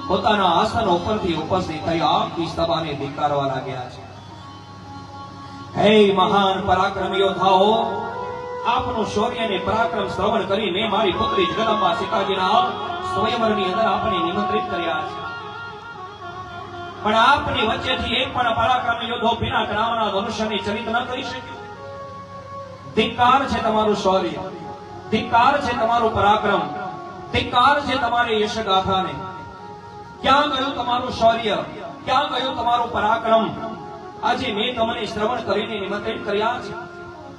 પોતાના આસન ઉપરથી ઉપસ્થિત થઈ આખી સભાને ધિક્કારવા લાગ્યા છે. હે મહાન પરાક્રમ યોદ્ધાઓ, આપનું શૌર્ય અને પરાક્રમ શ્રવણ કરી મેં મારી પુત્રી જગદંબા સીતાજીના સ્વયંવરની અંદર આપને નિમંત્રિત કર્યા છે, પણ આપની વચ્ચેથી એક પણ પરાક્રમ યોદ્ધો પિનાક નામના ધનુષ્યને ચલિત ન કરી શક્યો. ધિક્કાર છે તમારું શૌર્ય, ધિક્કાર છે તમારું પરાક્રમ, ધિક્કાર છે તમારી યશગાથાને. ક્યાં ગયું તમારું શૌર્ય, ક્યાં ગયું તમારું પરાક્રમ? આજે મેં તમને શ્રવણ કરીને નિમંત્રિત કર્યા છે,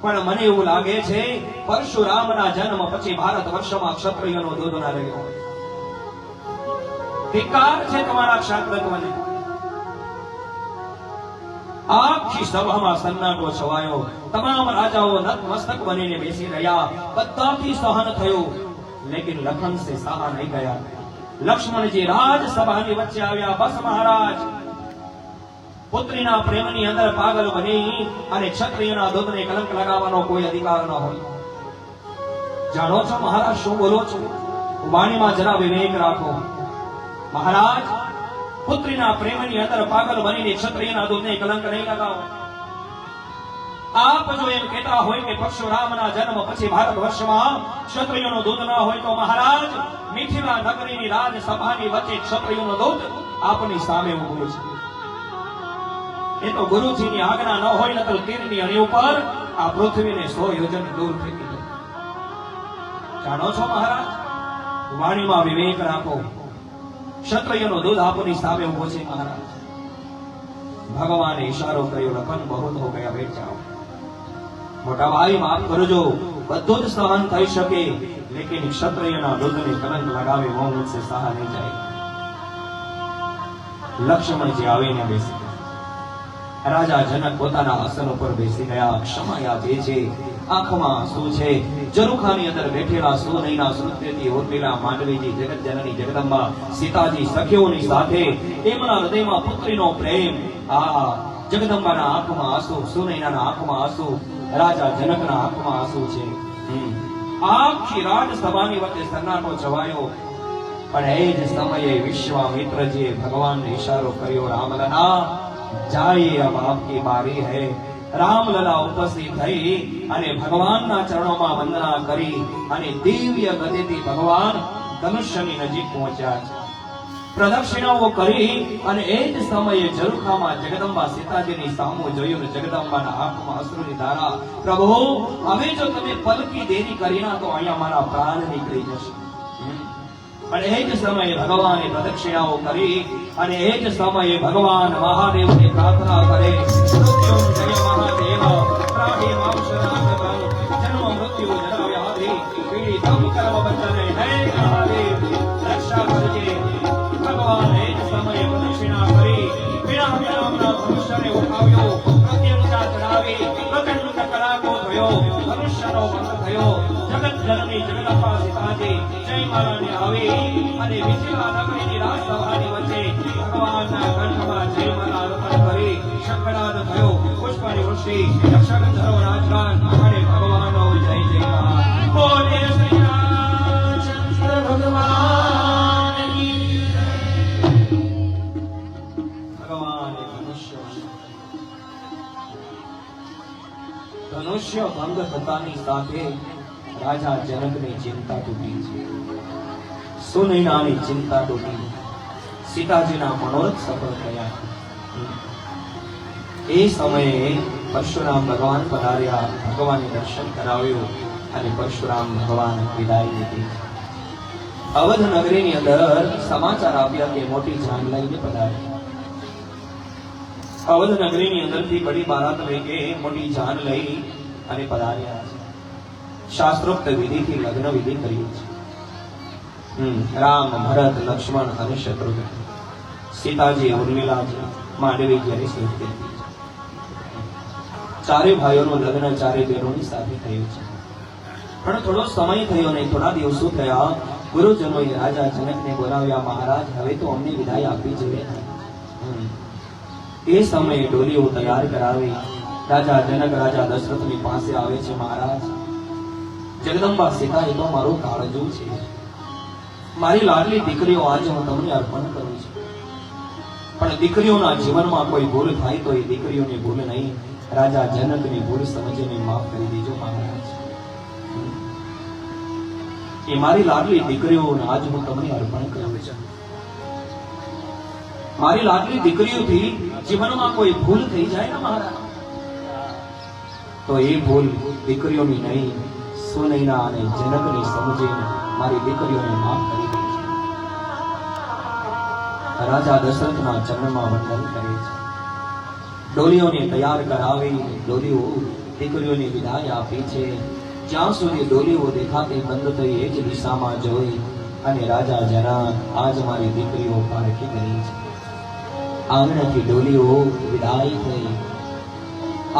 પણ મને એવું લાગે છે પરશુરામના જન્મ પછી ભારત વર્ષમાં ક્ષત્રિયોનો દૂધ ના રહ્યો. ધિક્કાર છે તમારા ક્ષાત્રત્વને. આખી સભામાં સન્નાટો છવાયો. તમામ રાજાઓ નતમસ્તક બનીને બેસી રહ્યા. બધાથી સહન થયું, લેકિન લખન સે સહા નહીં ગયા. લક્ષ્મણજી રાજસભાની વચ્ચે આવ્યા. બસ મહારાજ, પુત્રીના પ્રેમની અંદર પાગલ બની અને ક્ષત્રિયના દૂધને કલંક લગાવવાનો કોઈ અધિકાર ન હોય. જાણો છો મહારાજ શું બોલો છો? વાણીમાં જરા વિવેક રાખો. મહારાજ, પુત્રીના પ્રેમની અંદર પાગલ બનીને ક્ષત્રિયના દૂધને કલંક નહીં લગાવો. આપ જો એમ કહેતા હોય કે પરશુરામના જન્મ પછી ભારત વર્ષમાં ક્ષત્રિયોનો દૂધ ન હોય, તો મહારાજ મિથિલા નગરીની રાજસભાની વચ્ચે ક્ષત્રિયોનો દૂધ આપની સામે ઉભું છે. એ તો ગુરુજીની આજ્ઞા ન હોય, નતર તીરની અણી ઉપર આ પૃથ્વીને 100 યોજન દૂર ફેંકી દે. જાણો છો મહારાજ, વાણીમાં વિવેક રાખો. ક્ષત્રિયનો દૂધ આપની સામે ઉભો છે મહારાજ. ભગવાને ઈશારો કર્યો, લખન બહુ હો ગયા, બેઠ જાઓ. મોટા ભાઈ માફ કરજો, બધું જ સહન થઈ શકે, લેકિન ક્ષત્રિયના દૂધને કલંક લગાવે वो मुझसे सहा नहीं जाएगा. લક્ષ્મણજી આવીને બેસી રાજા જનક પોતાના આસન ઉપર બેસી ગયા. ક્ષમા જે છે, આંખમાં આંસુ છે. ઝરૂખાની અંદર બેઠેલા સુનયના સૃત્યથી ઉર્મિલા માંડવીજી, જગત જનની જગદંબા સીતાજી સખીઓની સાથે એમના હૃદયમાં પુત્રીનો પ્રેમ. આ જગદંબાના આંખમાં આંસુ, સુનયનાના આંખમાં આંસુ, રાજા જનકના આંખમાં આંસુ છે. આખી રાજસભાની વચ્ચે સન્નાટો છવાયો. પણ એ જ સમયે વિશ્વામિત્રજીએ ભગવાનને ઈશારો કર્યો, રામલલા जाइए, अब आपकी बारी है. रामलला उपस्थित થઈ અને ભગવાનના ચરણોમાં વંદના કરી અને દિવ્ય ગતિથી ભગવાન ધનુષ્યની નજીક પહોંચ્યા છે. પ્રદક્ષિણાઓ કરી અને એ જ સમયે ઝરૂખામાં જગદંબા સીતાજીની સામુ જોયું ને જગદંબાના આંખમાં અશ્રુની ધારા. પ્રભુ, હવે જો તમે પલકી દેરી કરી ના તો અહીંયા મારા પ્રાણ નીકળી જશે. પણ એ જ સમયે ભગવાને પ્રદક્ષિણાઓ કરી અને એ જ સમયે ભગવાન મહાદેવને પ્રાર્થના કરે, મૃત્યુંજય મહાદેવ ત્રાહિ માં શરણાગતં, જન્મ મૃત્યુ જરા વ્યાધિ પીડિતં કર્મ બંધને, હે મહાદેવ રક્ષા કરજે. ભગવાન એ જ સમયે પ્રદક્ષિણા કરી પિનાક નામના ધનુષ્યને ઉઠાવ્યો, પ્રત્યંગા ચડાવી પ્રચંડ કડાકો થયો, ધનુષ્યનો બંધ થયો. જગત જનની જગદંબા સીતાજી જય મારાને આવી અને મિથિલા નગરીની રાજસભાની વચ્ચે ભગવાનના કંઠમાં જય મારા અર્પણ કરી શંખનાદ થયો, પુષ્પની વૃષ્ટિ, યક્ષગંધર્વ રાજગાન અને ભગવાનનો જય જયકાર. બોલે શ્રી રામચંદ્ર ભગવાન કી જય. ભગવાને ધનુષ્ય ભંગ થતાની સાથે રાજા જનકની ચિંતા તૂટી છે. સુનૈનાની ચિંતા તૂટી, સીતાજીના મનોરથ સફળ થયા. એ સમયે પરશુરામ ભગવાન પધાર્યા, ભગવાને દર્શન કરાવ્યું અને પરશુરામ ભગવાન વિદાય લીધી. અવધ નગરીની અંદર સમાચાર આવ્યા કે મોટી જાન લઈને પધાર્યા. અવધ નગરીની અંદરથી બડી બારાત લઈને મોટી જાન લઈ અને પધાર્યા છે. શાસ્ત્રોક્ત વિધિથી લગ્ન વિધિ કરી છે. રામ, ભરત, લક્ષ્મણ અને શત્રુઘ્ન, સીતાજી, ઉર્મિલાજી, માંડવીજી અને સુરતી, ચારે ભાઈઓનું લગ્ન ચારે બહેનોની સાથે થયું છે. પણ થોડો સમય થયો નહીં, થોડા દિવસો થયા. ગુરુજનોએ રાજા જનકને બોલાવ્યા. મહારાજ, હવે તો અમને વિદાય આપવી જોઈએ. એ સમયે ડોલીઓ તૈયાર કરાવી રાજા જનક રાજા દશરથની પાસે આવે છે. મહારાજ, જગદંબા સીતા એ તો મારું કાળજું છે. મારી લાડલી દીકરીઓ આજે હું તમને અર્પણ કરું છું. પણ દીકરીઓના જીવનમાં કોઈ ભૂલ થાય તો એ દીકરીઓની ભૂલ નહીં, રાજા જનકની ભૂલ સમજીને માફ કરી દેજો મહારાજ. એ મારી લાડલી દીકરીઓને આજ હું તમને અર્પણ કરું છું. મારી લાડલી દીકરીઓથી જીવનમાં કોઈ ભૂલ થઈ જાય ને મહારાજ, તો એ ભૂલ દીકરીઓની નહીં, સુનૈના અને જનકની સમજીને મારી દીકરીઓને માફ કરી દે છે. રાજા દશરથના ચરણમાં વંદન કરે છે. ડોલીઓને તૈયાર કરાવી ડોલીઓ દીકરીઓને વિદાય આપી છે. જ્યાં સુધી ડોલીઓ દેખાતી બંધ થઈ એ જ દિશામાં જોઈ અને રાજા જનક આજ મારી દીકરીઓ પારખી ગઈ છે. આંગણેથી ડોલીઓ વિદાય થઈ.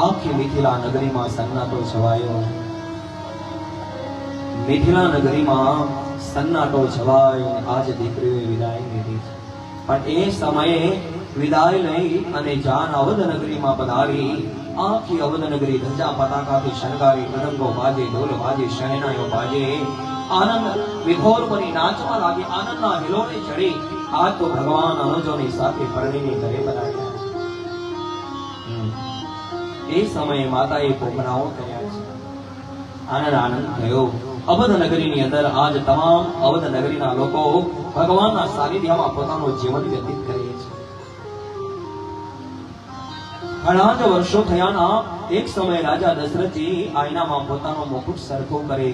આખી મિથિલા નગરીમાં સન્નાટો છવાયો. મિથિલા નગરીમાં સન્નાટો છવાયો. આજ દીકરીઓએ વિદાય લીધી છે. પણ એ સમયે વિદાય લઈ અને જાન અવધ નગરીમાં પધારી. આખી અવધ નગરી ધજા પતાકાથી શણગારી, મૃદંગો બાજે, ઢોલ બાજે, શહેનાઈઓ બાજે, આનંદ વિભોર બની નાચવા લાગી, આનંદના હિલોળે ચડી. આજ તો ભગવાન અનુજોની સાથે પરણીને ઘરે પધાર્યા છે. એ સમયે માતાએ પોપનાઓ કર્યા છે. આનંદ થયો. અવધ નગરીની અંદર આજ તમામ અવધ નગરીના લોકો ભગવાનના સાનિધ્યમાં પોતાનું જીવન વ્યતીત કરે છે. ઘણા જ વર્ષો થયાના એક સમય રાજા દશરથજી આયનામાં પોતાનો મુકુટ સરખો કરે.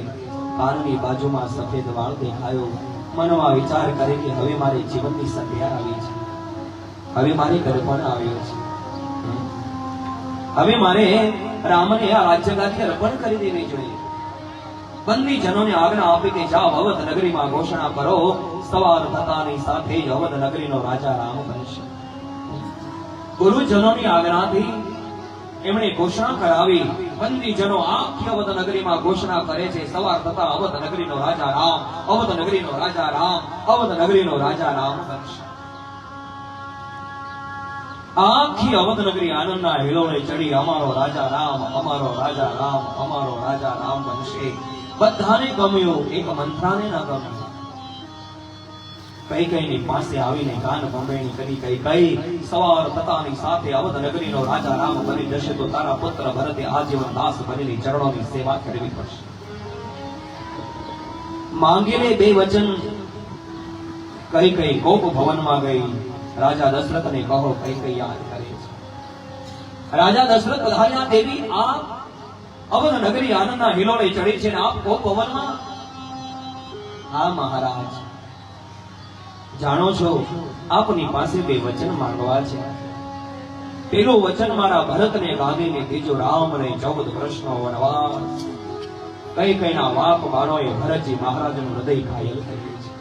કાનની બાજુમાં સફેદ વાળ દેખાયો. મનમાં વિચાર કરે કે હવે મારે જીવનની સંધ્યા આવી છે, હવે મારે ગર્ભણ આવ્યો છે, હવે મારે રામને આ રાજ્યગાદી અર્પણ કરી દેવી જોઈએ. બંદી જનોને આજ્ઞા આપી કે જાઓ અવધ નગરીમાં ઘોષણા કરો, સવાર થતાની સાથે જ અવધ નગરીનો રાજા રામ બનશે. ગુરુજનોની આજ્ઞાથી એમણે ઘોષણા કરાવી. બંદીજનો આખી અવધ નગરીમાં ઘોષણા કરે છે, સવાર થતા અવધ નગરીનો રાજા રામ, અવધ નગરીનો રાજા રામ, અવધ નગરીનો રાજા રામ બનશે. આખી અવધ નગરી આનંદના હિલોળે ચડી, અમારો રાજા રામ, અમારો રાજા રામ, અમારો રાજા રામ બનશે. બધાને ગમ્યું, એક મંત્રાને ન ગમ્યું. કૈકેયીની પાસે આવીને કાન ભંભેણી કરી. કૈકેયી, સવાર થતાની સાથે અવધ નગરીનો રાજા રામ બની જશે તો તારા પુત્ર ભરતે આજીવન દાસ બનીને ચરણોની સેવા કરવી પડશે. માંગી લે બે વચન. કૈકેયી ગોપ ભવનમાં ગઈ. રાજા દશરથને કહો કૈકેયી યાદ કરે છે. રાજા દશરથ પધાર્યા. દેવી, આપ અવધ નગરી આનંદના હિલોળે ચડી છે ને આપ ગોપ ભવનમાં? હા મહારાજ, જાણો છો આપની પાસે બે વચન માંગવા છે. પેલું વચન મારા ભરતને ગાંધીને દીજો, રામને 14 વર્ષનો વનવાસ. કૈકેયીના વાપ બાણોએ ભરતજી મહારાજનું હૃદય ઘાયલ કર્યું છે.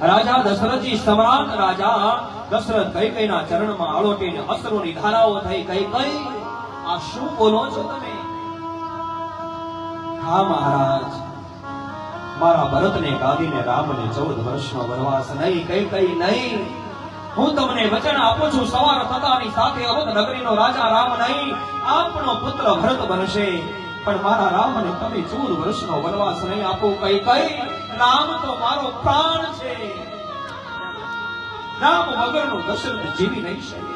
રાજા દશરથજી, સમ્રાટ રાજા દશરથ કૈકેયીના ચરણમાં આળોટીને અશ્રુની ધારાઓ થઈ. કૈકેયી, આ શું બોલો છો તમે? હા મહારાજ, મારા ભરતને ગાદીને રામને 14 વર્ષનો વનવાસ નહીં. કૈકેયી નહીં, હું તમને વચન આપું છું, સવાર થતાની સાથે અવધ નગરીનો રાજા રામ નહીં, આપનો પુત્ર ભરત બનશે. પણ મારા રામને તમે 14 વર્ષનો વનવાસ નહીં આપો. કૈકેયી, રામ તો મારો પ્રાણ છે. રામ વગરનું દશરથ જીવી નહીં શકે.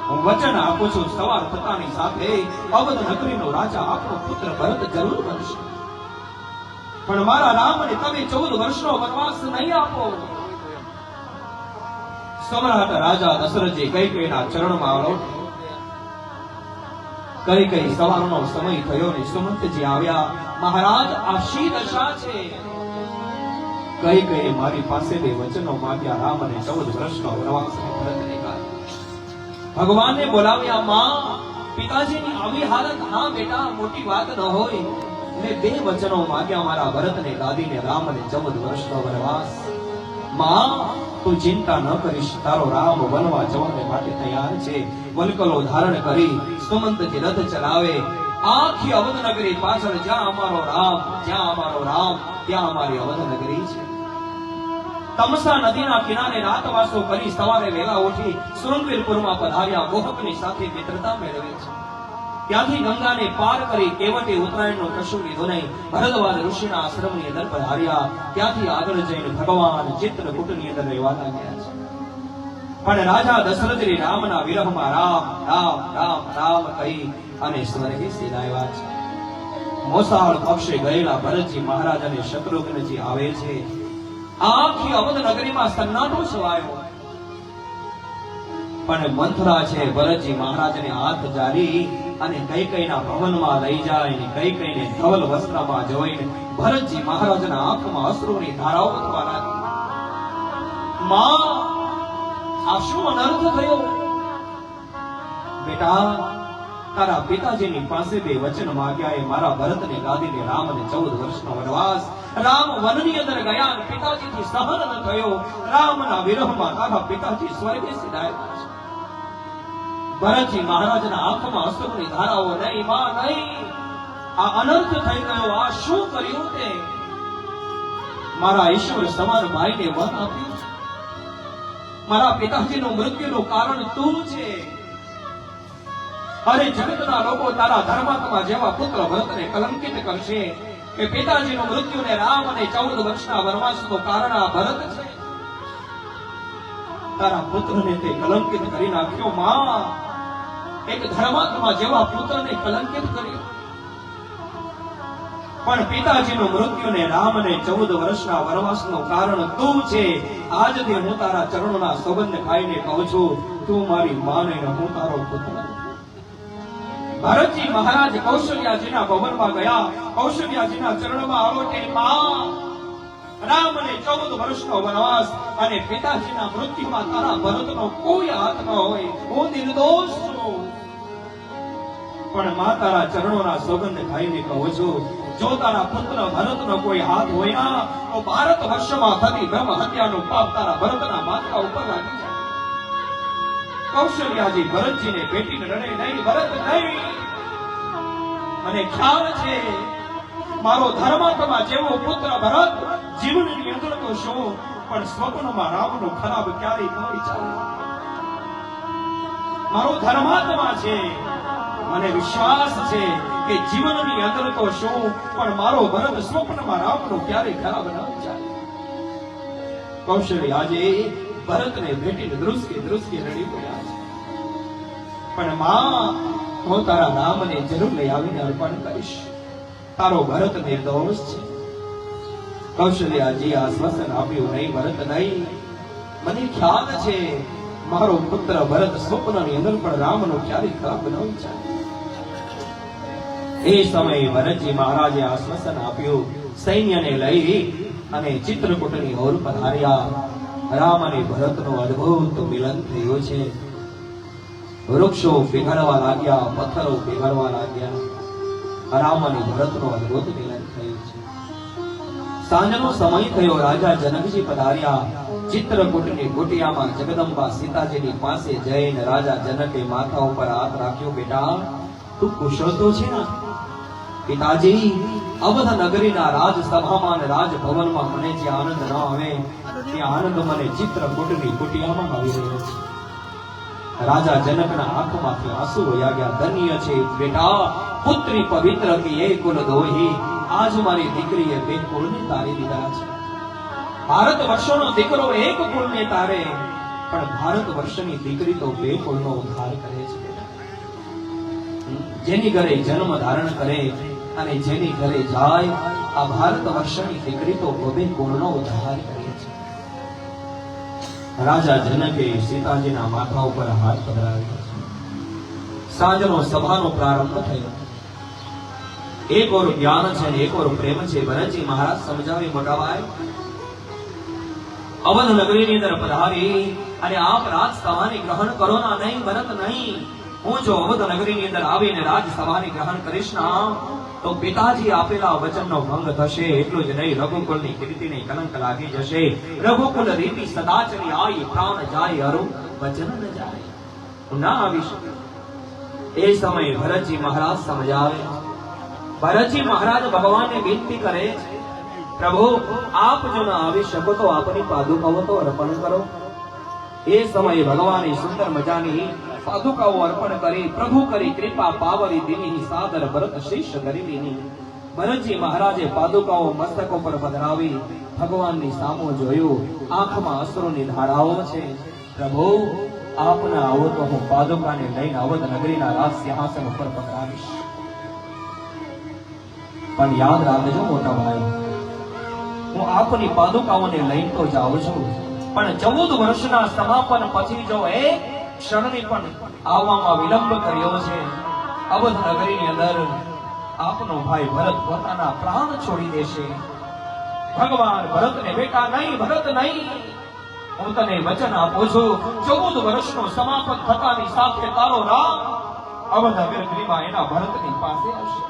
હું વચન આપું છું, સવાર થતાની સાથે અવધ નગરીનો રાજા આપણો પુત્ર ભરત જરૂર બનશે. પણ મારા રામને તમે 14 વર્ષનો વનવાસ નહીં આપો. સમ્રાટ રાજા દશરથજી કૈકેયીના ચરણમાં આવો. કૈકેયી સવારનો સમય થયો ને સુમંતજી આવ્યા. મહારાજ આ શી દશા છે? કૈકેયીએ મારી પાસે 2 વચનો માંગ્યા. રામ અને 14 વર્ષનો વનવાસ ભરતને કાઢ્યો. ભગવાનને બોલાવ્યા. માં, પિતાજીની આવી હાલત, હા બેટા, મોટી વાત ન હોય. મેં 2 વચનો માંગ્યા મારા ભરતને ગાદીને, રામ અને 14 વર્ષનો વનવાસ. માં, તું ચિંતા ન કરીશ, તારો રામ વનવા જવાને માટે તૈયાર છે. વલ્કલો ધારણ કરી સુમંતજી રથ ચલાવે. આખી અવધ નગરી પાછળ જ્યાં અમારો રામ ત્યાં અમારી અવધ નગરી છે. તમસા નદીના કિનારે રાતવાસો કરી સવારે વહેલા ઉઠી સુરંગવીરપુરમાં પધાર્યા. મોહકની સાથે મિત્રતા મેળવે છે. ત્યાંથી ગંગાને પાર કરી કેવટી ઉત્તરાયણનો કશું લીધો નહીં. ભરદ્વાજ ઋષિના આશ્રમની અંદર પધાર્યા. ત્યાંથી આગળ જઈને ભગવાન ચિત્રકૂટની અંદર રહેવા લાગ્યા છે. પણ રાજા દશરથજી રામના વિરહમાં રામ રામ રામ રામ કહી અને સ્વર્ગે સીધાયા છે. મોસાળ પક્ષે ગયેલા ભરતજી મહારાજ અને શત્રુઘ્નજી આવે છે. આખી અવધ નગરીમાં સન્નાટો છવાયો. પણ મંથરા છે ભરતજી મહારાજને હાથ જારી અને કૈકેયીના ભવનમાં લઈ જાય ને કૈકેયીને ધવલ વસ્ત્રમાં જોઈને ભરતજી મહારાજના આંખમાં અશ્રુની ધારાઓ થવા લાગી. માં, આ શું અનર્થ થયો? બેટા, તારા પિતાજીની પાસે 2 વચન માંગ્યા. એ મારા ભરતને ગાદીને, રામ અને 14 વર્ષનો વનવાસ. રામ વનની અંદર ગયા અને પિતાજીથી સહન ન થયો. રામના વિરહમાં તારા પિતાજી સ્વર્ગે સીધાયા છે. ભરતજી મહારાજના આંખમાં અશ્રુની ધારાઓ. નહીં માં, નહીં, આ અનર્થ થઈ ગયો. આ શું કર્યું તે? મારા ઈશ્વર સમાન ભાઈને વન આપ્યું છે. મારા પિતાજીનું મૃત્યુનું કારણ તું છે. અરે જગતના લોકો તારા ધર્માત્મા જેવા પુત્ર ભરતને કલંકિત કરશે કે પિતાજીનું મૃત્યુને રામ અને 14 વર્ષના વનવાસનું કારણ આ ભરત છે. તારા પુત્રને તે કલંકિત કરી નાખ્યો. માં, એક ધર્માત્મા જેવા પુત્રને કલંકિત કર્યો. પણ પિતાજીનું મૃત્યુને રામ અને 14 વર્ષના વનવાસનું કારણ તું છે. આજથી હું તારા ચરણોના સોગંદ ખાઈને કહું છું, તું મારી માને ને હું તારો પુત્ર. ભરતજી મહારાજ કૌશલ્યાજીના ભવનમાં ગયા. કૌશલ્યાજીના ચરણમાં આરોટે. માં, રામ અને 14 વર્ષનો વનવાસ અને પિતાજીના મૃત્યુમાં તારા ભરતનો કોઈ હાથ ન હોય. હું નિર્દોષ છું. પણ માં, તારા ચરણોના સોગંદ ખાઈને કહું છું, જો તારા પુત્ર ભરતનો કોઈ હાથ હોય ના, તો ભારત વર્ષમાં થતી બ્રહ્મ હત્યાનું પાપ તારા ભરતના માથા ઉપર લાગી જાય. કૌશલ્યાજી ભરતજીને ભેટીને રડે. નહીં ભરત, નહીં. મને ખ્યાલ છે મારો ધર્માત્મા જેવો પુત્ર ભરત જીવનની અંદર તો શું, પણ સ્વપ્નમાં રામનો ખરાબ ક્યારેય ન વિચારે. મારો ધર્માત્મા છે. મને વિશ્વાસ છે કે જીવનની અંદર તો શું, પણ મારો ભરત સ્વપ્નમાં રામનો ક્યારેય ખરાબ ન વિચારે. કૌશલ્ય આજે ભરતને ભેટીને ધ્રુસકી રડી પડ્યા છે. પણ માં, હું તારા રામને જરૂર લઈ આવીને અર્પણ કરીશ. તારો ભરત નિર્દોષ છે. કૌશલ્યાજી આશ્વાસન આપ્યું. નહીં ભરત, નહીં. મને ખ્યાલ છે મારો પુત્ર ભરત સ્વપ્નની અંદર પણ રામનો ક્યારેય ખરાબ ન વિચારે. એ સમયે ભરતજી મહારાજે આશ્વાસન આપ્યું. સૈન્યને લઈ અને ચિત્રકૂટની ઓર પધાર્યા. રામ અને ભરતનું અદ્ભુત મિલન થયું છે. વૃક્ષો પીગળવા લાગ્યા, પથ્થરો પીગળવા લાગ્યા. રામ અને ભરતનું અદ્ભુત મિલન થયું છે. સાંજનો સમય થયો. રાજા જનકજી પધાર્યા. ચિત્રકૂટની કુટિયામાં જગદંબા સીતાજીની પાસે જઈને રાજા જનકે માથા ઉપર હાથ રાખ્યો. બેટા, તું કુશળ તો છે ને? પિતાજી, અવધ નગરીના રાજસભામાં અને રાજભવનમાં મને જે આનંદ ન આવે તે આનંદ મને ચિત્રકૂટની કુટિયામાં આવી રહ્યો છે. રાજા જનકના આંખમાંથી આંસુ વહ્યા ગયા. ધન્ય છે બેટા, પુત્રી પવિત્ર કી એ કુલ દોહી. આજ મારી દીકરીએ 2 કુળને તારી દીધા છે. ભારત વર્ષનો દીકરો 1 કુળને તારે, પણ ભારત વર્ષની દીકરી તો 2 કુળનો ઉદ્ધાર કરે છે. જેની ઘરે જન્મ ધારણ કરે અને જેની ઘરે જાય આ ભારત વર્ષની દીકરી તો બબે કુળનો ઉદ્ધાર કરે છે. રાજા જનકે સીતાજીના માથા ઉપર હાથ પધરાવ્યો. સાંજનો સભાનો પ્રારંભ થયો. એક ઓર જ્ઞાન છે અને એક ઓર પ્રેમ છે. ભરતજી મહારાજ સમજાવી મોટાભાઈ, અવધ નગરીની અંદર પધારી અને આપ રાજસભાની ગ્રહણ કરો ના નહીં ભરત નહીં. હું જો અવધ નગરીની અંદર આવીને રાજસભાની ગ્રહણ કરીશ ના તો પિતાજી આપેલા વચનનો ભંગ થશે. એટલું જ નહીં, રઘુકુળની કીર્તિને કલંક લાગી જશે. રઘુકુળ રીતિ સદાચરી આઈ, પ્રાણ જાય અરુ વચન ન જાય. હું ના આવી શકું. એ સમયે ભરતજી મહારાજ સમજાવે. ભરતજી મહારાજ ભગવાનને વિનંતી કરે છે, પ્રભુ આપ જો ના આવી શકો તો આપની પાદુકાઓ તો અર્પણ કરો. એ સમયે ભગવાને સુંદર મજાની પાદુકાઓ અર્પણ કરી. પ્રભુ કરી કૃપા પાવરી દીની સાદર ભરત શીશ ધરી દીની. ભરતજી મહારાજે પાદુકાઓ મસ્તક ઉપર પધરાવી ભગવાનની સામો જોયું. આંખમાં અશ્રુની ધારાઓ છે. પ્રભુ આપના આવો તો હું પાદુકાને લઈને અવધ નગરીના રાજ સિંહાસન ઉપર પધરાવીશ. પણ યાદ રાખજો મોટા ભાઈ, હું આપની પાદુકાઓને લઈને તો જાઉં છું, પણ 14 વર્ષના સમાપન પછી જો એક ક્ષણની પણ આવવામાં વિલંબ કર્યો છે, અવધ નગરીની અંદર આપનો ભાઈ ભરત પોતાના પ્રાણ છોડી દેશે. ભગવાન ભરતને બેટા નહીં, ભરત નહીં, હું તને વચન આપું છું, 14 વર્ષનો સમાપન થતાની સાથે તારો રામ અવધ નગરીમાં એના ભરતની પાસે હશે.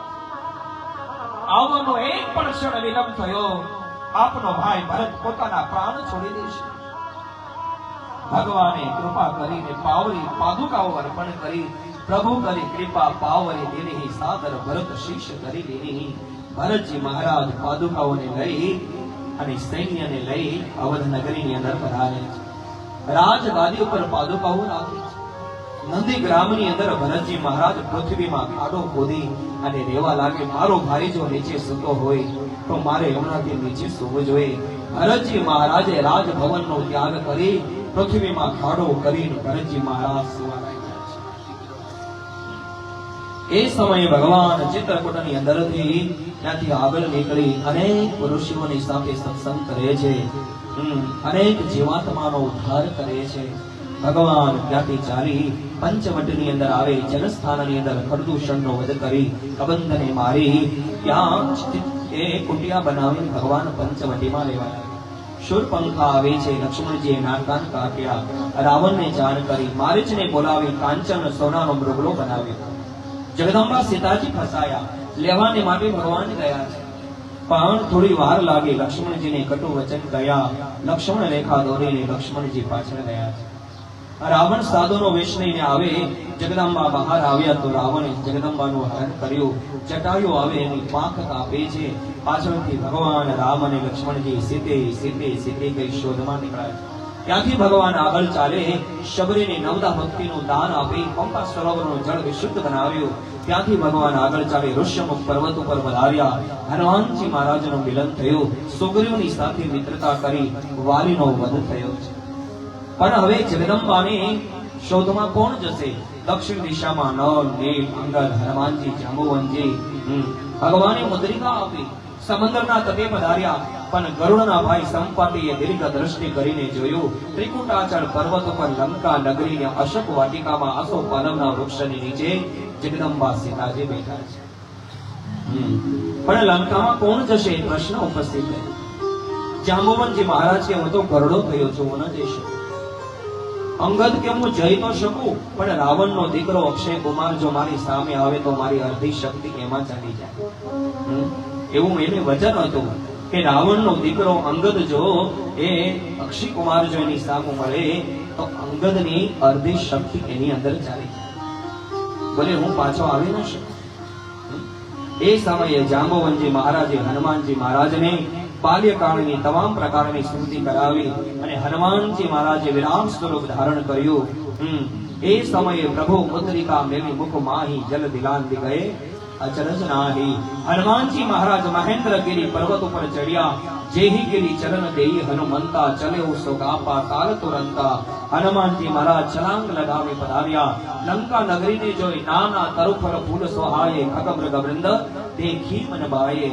આવવાનો એક પણ ક્ષણ વિલંબ થયો, આપનો ભાઈ ભરત પોતાના પ્રાણ છોડી દેશે. ભગવાને કૃપા કરીને પાવરી પાદુકાઓ અર્પણ કરી. પ્રભુ કરી કૃપા પાવરી દેની સાદર ભરત શીશ કરી દેની. ભરતજી મહારાજ પાદુકાઓને લઈ અને સૈન્યને લઈ અવધ નગરીની અંદર પધારે છે. રાજગાદી ઉપર પાદુકાઓ રાખી છે. નંદી ગ્રામની અંદર ભરતજી મહારાજ પૃથ્વીમાં ખાડો ખોદી અને રેવા લાગે. મારો ભાઈ જો નીચે સૂતો હોય તો મારે હમણાંથી નીચે સૂવું જોઈએ. ભરતજી મહારાજે રાજભવનનો ત્યાગ કરી પૃથ્વીમાં ખાડો કરીને ભરતજી મહારાજ સુવા લાગ્યા છે. એ સમયે ભગવાન ચિત્રકૂટની અંદરથી ત્યાંથી આગળ નીકળી અનેક ઋષિઓની સાથે સત્સંગ કરે છે. અનેક જીવાત્માનો ઉદ્ધાર કરે છે. ભગવાન ત્યાંથી ચાલી પંચવટની અંદર આવે. જનસ્થાનની અંદર ખરદૂષણનો વધ કરી કબંધને મારી ત્યાં એ કુટિયા બનાવી ભગવાન પંચવટીમાં લેવા લાગ્યા. શૂરપંખા આવે છે. લક્ષ્મણજીએ નાનકાન કાપ્યા. રાવણને જાણ કરી. મારીચને બોલાવી કાંચન સોનાનો મૃગલો બનાવ્યો. જગદંબા સીતાજી ફસાયા. લેવાને માટે ભગવાન ગયા છે, પણ થોડી વાર લાગી. લક્ષ્મણજીને કટુ વચન ગયા. લક્ષ્મણ રેખા દોરીને લક્ષ્મણજી પાછળ ગયા છે. રાવણ સાધુનો વેશ લઈને આવે. જગદંબા બહાર આવ્યા તો રાવણે જગદંબાનું હરણ કર્યું. જટાયુ આવે એની પાંખ કાપે છે. પાછળથી ભગવાન રામ અને લક્ષ્મણજી સીતે સીતે સીતે કઈ શોધમાં નીકળ્યા. ત્યાંથી ભગવાન આગળ ચાલે. શબરીની નવદા ભક્તિનું દાન આપી પંપા સરોવરનું જળ વિશુદ્ધ બનાવ્યું. ત્યાંથી ભગવાન આગળ ચાલે. ઋષ્યમુખ પર્વત ઉપર પધાર્યા. હનુમાનજી મહારાજનું મિલન થયું. સુગ્રીવની સાથે મિત્રતા કરી વાલીનો વધ થયો છે. પણ હવે જગદંબાની શોધમાં કોણ જશે? દક્ષિણ દિશામાં નળ, નીલ, અંગદ, હનુમાનજી, જાંબુવનજી. ભગવાને મુદ્રિકા આપી. સમુદ્રના તટે પધાર્યા. પણ ગરુડના ભાઈ સંપાટીએ દીર્ઘ દ્રષ્ટિ કરીને જોયું. ત્રિકુટાચળ પર્વત ઉપર લંકા નગરીને અશોક વાટિકામાં અશોક પાલવના વૃક્ષની નીચે જગદંબા સીતાજી બેઠા છે. પણ લંકામાં કોણ જશે? પ્રશ્ન ઉપસ્થિત થયો. જાંબુવનજી મહારાજ કે હું તો ગરડો થયો છું, હું ન જઈ શકું. અંગદ કે હું જઈ તો શકું, પણ રાવણનો દીકરો અક્ષય કુમાર જો મારી સામે આવે તો મારી અડધી શક્તિ એમાં ચાલી જાય. એવું એને વચન હતું કે રાવણનો દીકરો અંગદ જો એ અક્ષય કુમાર જો એની સામે મળે તો અંગદની અડધી શક્તિ એની અંદર ચાલી જાય. બોલે હું પાછો આવી ન શકું. એ સમયે જાંબુવનજી મહારાજે હનુમાનજી મહારાજને બાલ્યકાળની તમામ પ્રકારની સ્મૃતિ કરાવી અને હનુમાનજી મહારાજે વિરામ સ્વરૂપ ધારણ કર્યું. એ સમયે પ્રભુ મુદ્રિકા મેલી મુખ માહી જલ દિલાન ગયે अचरज नाही। हनुमान जी महाराज महेंद्र गिरी पर्वत पर चढ़िया, जेहि गिरी चरण देई हनुमंता, चले सो गापा काल तुरंता। हनुमान जी महाराज छलांग लगावे पधार्या, लंका नगरी ने जोई नाना तरुफल फूल सोहाये, खग मृग वृंद देखी मन बाये।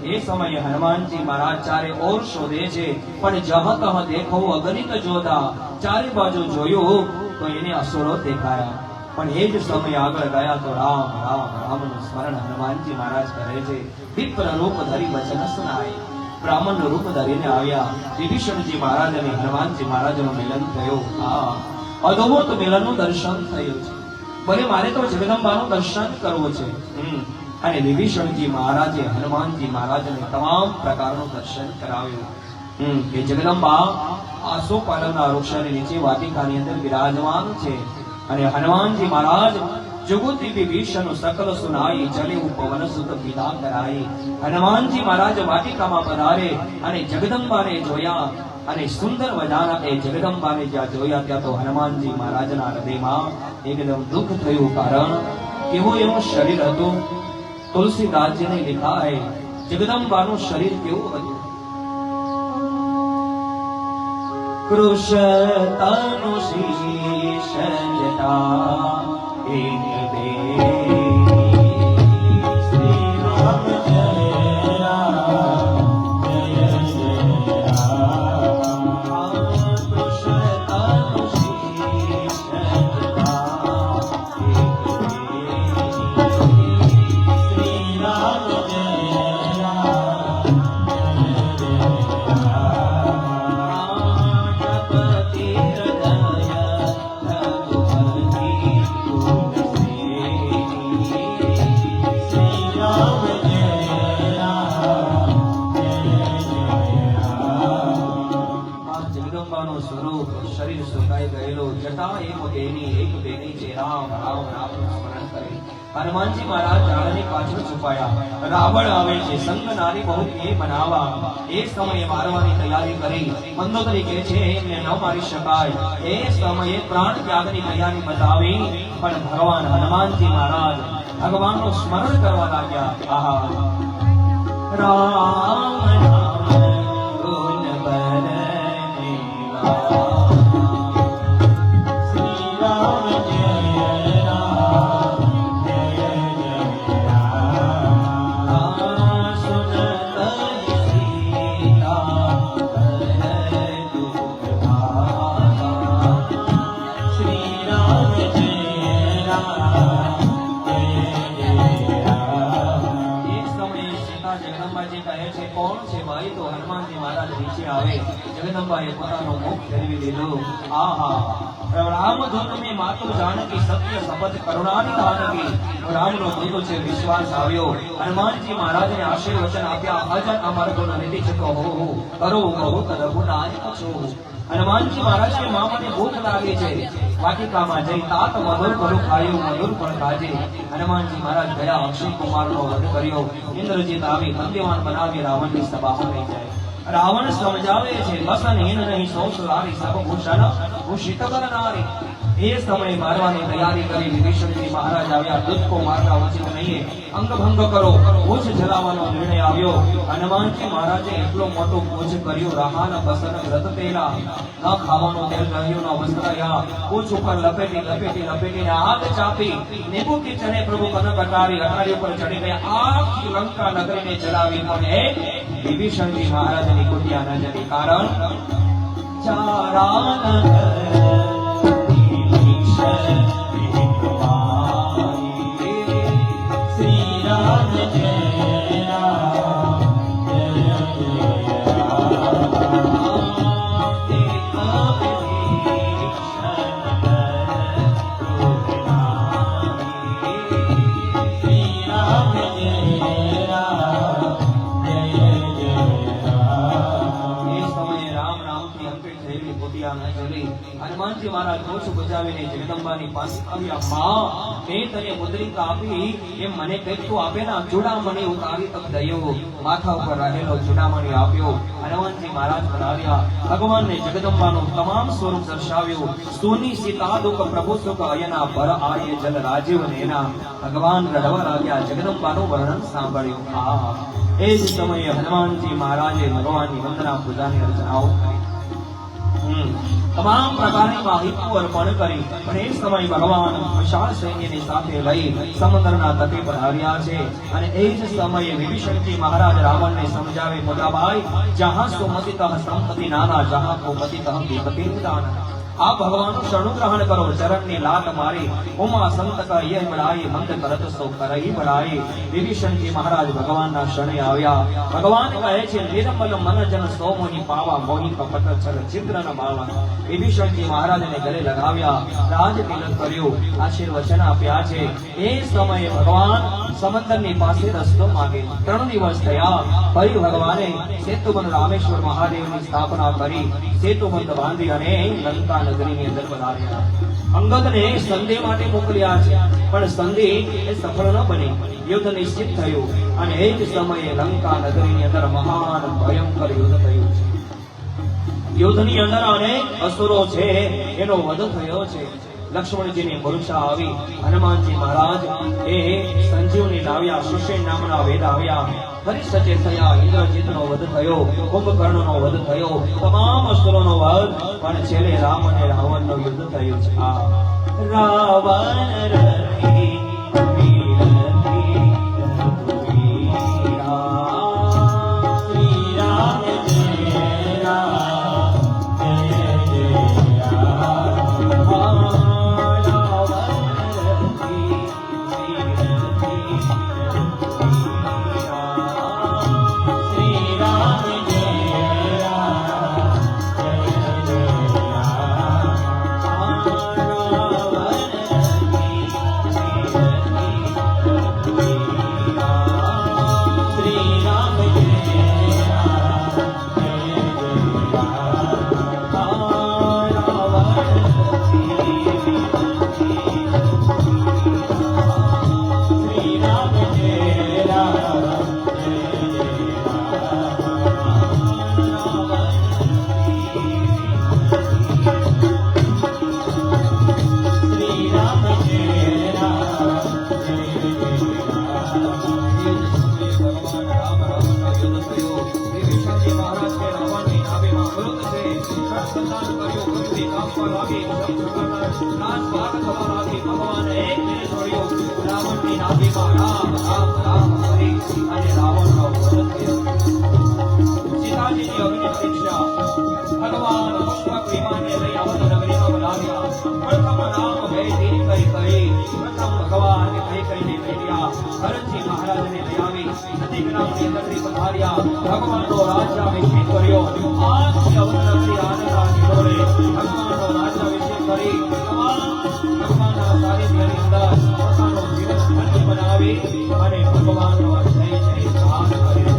એ સમયે હનુમાનજી મહારાજ ચારે ઓર શોધે છે, પણ જહ તહ દેખો અગણિત જોધા। ચારે બાજુ જોયું તો એને અસુરો દેખાયા, પણ એ જ સમય આગળ ગયા તો રામ રામ રામનું સ્મરણ હનુમાનજી મહારાજ કરે છે। વિપ્ર રૂપ ધરી વચન સુનાય, બ્રાહ્મણનું રૂપ ધરીને આવ્યા। વિભીષણજી મહારાજ અને હનુમાનજી મહારાજનું મિલન થયું। આ અદ્ભુત મિલનનું દર્શન થયું છે। ભલે મારે તો જગદંબાનું દર્શન કરવું છે। અને વિભીષણજી મહારાજે હનુમાનજી મહારાજને તમામ પ્રકારનું દર્શન કરાવ્યું। કે જગદંબા આસોપાલવના વૃક્ષની નીચે વાટિકાની અંદર વિરાજમાન છે। અને હનુમાનજી મહારાજ જગુતિ વિભીષણ સકલ સુનાઈ, ચલે પવન સુત પીડા કરાઈ। હનુમાનજી મહારાજ વાટિકામાં પધારે અને જગદંબાને જોયા, અને સુંદર મજાના એ જગદંબાને જ્યાં જોયા ત્યાં તો હનુમાનજી મહારાજના હૃદયમાં એકદમ દુઃખ થયું। કારણ કેવું એનું શરીર હતું। तुलसीदासजी ने लिखा है जगदम्बाનું શરીર કેવું હતું। કૃષતનુ શીશ જટા એક દેવી, શ્રી રામ જય રામ જય જય રામ। કૃષતનુ શીશ જટા એક દેવી, સ્વરૂપ શરીર સુકાઈ ગયેલો, જટા એક બેની છે, રામ રામ રામનું સ્મરણ કરે। હનુમાનજી મહારાજ ઝાડની પાછળ છુપાયા। રાવણ આવે છે, સંગ નારી બહુ એ બનાવા। એ સમયે મારવાની તૈયારી કરી। મંદોદરી કહે છે એમને ન મારી શકાય। એ સમયે પ્રાણ ત્યાગની તૈયારી બતાવી, પણ ભગવાન હનુમાનજી મહારાજ ભગવાનનું સ્મરણ કરવા લાગ્યા। આહા રામ નામ ગુણ બરને શ્રી રામ જય રામ જય જય રામ। સુનત સીતા કરે દુઃખ ભાગા, શ્રી રામ જય રામ જય જય રામ। એક સમયે સીતા જગદંબાજી કહે છે કોણ છે ભાઈ? તો હનુમાનજી મહારાજ નીચે આવે। જગદંબાએ પોતાનો મુખ ફેરવી લીધો। આહા રામધૂન में मातु जानकी सत्य शपथ करुणानिधान की। रामનો દૂતો છે વિશ્વાસ આવ્યો। હનુમાનજી મહારાજને આશીર્વચન આપ્યા, અજન અમર ગુણ નિધિ કહો કરો કહો તદપુ નાયક છો। હનુમાનજી મહારાજ કે માં મને ભૂખ લાગી છે, વાટિકામાં જઈ તાત મધુર કરું ખાયું, મધુર પણ ખાજે। હનુમાનજી મહારાજ ગયા, અક્ષય કુમારનો વધ કર્યો। ઇન્દ્રજીત આવી બંદીવાન બનાવી રાવણની સભામાં લઈ જાય। રાવણ સમજાવે છે બસન હીન નહીં સૌ સુરારી, સબ ભૂષણ ભૂષિત કરનારી। એ સમયે મારવાની તૈયારી કરી વિભીષણજી મહારાજ આવ્યા। દુષ્કો મારતા ઉચિત નહીં, અંગભંગ કરો, પૂછ જલાવવાનો નિર્ણય આવ્યો। હનુમાનજી મહારાજે એટલો મોટો પૂછ કર્યો, રહાન બસન વ્રત તેલા, ન ખાવાનું તેલ રહ્યું, ન વસ્ત્રયા। પૂછ ઉપર લપેટીને આગ ચાપી, નેબુ કે ચને પ્રભુ કન કટારી, અટારી ઉપર ચડી ગયા। આખી લંકા નગરીને જલાવી, પણ એ વિભીષણજી મહારાજની કુટિયા ન જતી। કારણ ચારા શ્રી રામ જય રામ જય જય હનુમાનજી હનુમાનજી મહારાજ કોશ બજાવીને જગદંબાની પાસે આવ્યા. માં, મેં તને મુદ્રિકા આપી એમ મને કંઈક તો આપે ના. ચૂડામણી ઉતારી તક દયો, માથા ઉપર રહેલો ચૂડામણી આપ્યો. હનુમાનજી મહારાજ બોલાવ્યા. ભગવાનને જગદંબાનું તમામ સ્વરૂપ દર્શાવ્યું. સોની સીતા દુઃખ પ્રભુ સુખ અયના પર આયે જલ રાજીવ નેના. ભગવાન રડવા લાગ્યા. જગદંબાનું વર્ણન સાંભળ્યું. આ એ જ સમયે હનુમાનજી મહારાજે ભગવાનની વંદના પૂજાની રચનાઓ કરી. તમામ પ્રકારની માહિતીઓ અર્પણ કરી. પણ એ સમય ભગવાન વિશાળ સૈન્યની સાથે લઈ સમુદ્રના તટે પર આવ્યા છે. અને એ જ સમયે વિભીષણજી મહારાજ રાવણને સમજાવે, મોટા ભાઈ, જહાં સુમતિતઃ સંપત્તિ નાના, જહાં કો પતિતઃ વિપતિ દાના. आप भगवान शरणु ग्रहण करो, चरण ની લાત મારી ઉમા સંતક યે બળાઈ, મંદ કરત સો કરઈ બળાઈ. વિભીષણજી મહારાજ ભગવાનના શરણે આવ્યા. ભગવાન કહે છે, નિર્મલ મન જન સો મોહી પાવા, મોહી કપટ છલ ચિત્ર ન બાવા. વિભીષણજી મહારાજને ગળે લગાવ્યા, રાજ તિલક કર્યું, આશીર્વચન આપ્યા છે. એ સમયે ભગવાન સમંદરની પાસે રસ્તો માંગે. 3 દિવસ થયા. ફરી ભગવાને સેતુબંધ રામેશ્વર મહાદેવની સ્થાપના કરી. સેતુબંધ બાંધી અને લંકા નગરીની અંદર પધાર્યા. અંગદને સંધિ માટે મોકલ્યા છે, પણ સંધિ એ સફળ ન બની. યુદ્ધ નિશ્ચિત થયું અને એ જ સમયે લંકા નગરીની અંદર મહાન ભયંકર યુદ્ધ થયું છે. યુદ્ધની અંદર અનેક અસુરો છે એનો વધ થયો છે. લક્ષ્મણજીની મૂર્છા આવી. હનુમાનજી મહારાજ એ સંજીવની લાવ્યા. સુષેણ નામના વેદ આવ્યા. ફરી સચેત થયા. ઇન્દ્રજીતનો વધ થયો, કુંભકર્ણનો વધ થયો, તમામ અસુરોનો વધ. પણ છેલ્લે રામ અને રાવણનું યુદ્ધ થયું છે. રાવણ રથી ભગવાનનો રાજ્યાભિષેક કર્યો. આખી અવનગરી આનંદા હિલોળે ભગવાનનો રાજ્યાભિષેક કરી ભગવાનના સાનિધ્યની અંદર પોતાનું જીવન ધન્ય બનાવી અને ભગવાનનો જય જયકાર કર્યો.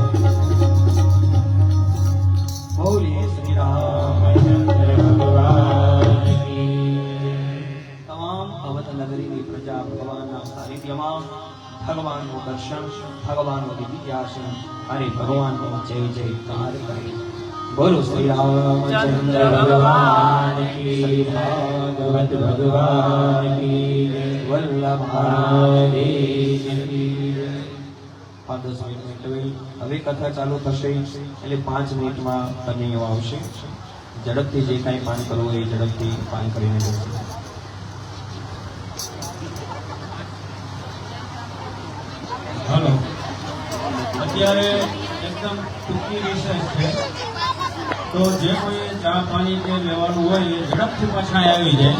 બોલીએ શ્રી રામચંદ્ર ભગવાન કી. તમામ અવધ નગરીની પ્રજા ભગવાનના સાનિધ્યમાં ભગવાનનું દર્શન, ભગવાનનું દિવ્યાસન અને ભગવાનનો જય જયકાર કરે. બોલો શ્રી રામચંદ્ર ભગવાન કી, શ્રી ભાગવત ભગવાન કી, વલ્લભાદેવ કી. 5-10 મિનિટ હવે કથા ચાલુ થશે એટલે 5 મિનિટમાં કન્યાઓ આવશે. ઝડપથી જે કાંઈ પાન કરવું હોય એ ઝડપથી પાન કરીને જશે. હાલો, અત્યારે એકદમ ટૂંકી રિસર્ચ છે, તો જે કોઈ ચા પાણી કે લેવાનું હોય એ ઝડપથી પાછા આવી જાય.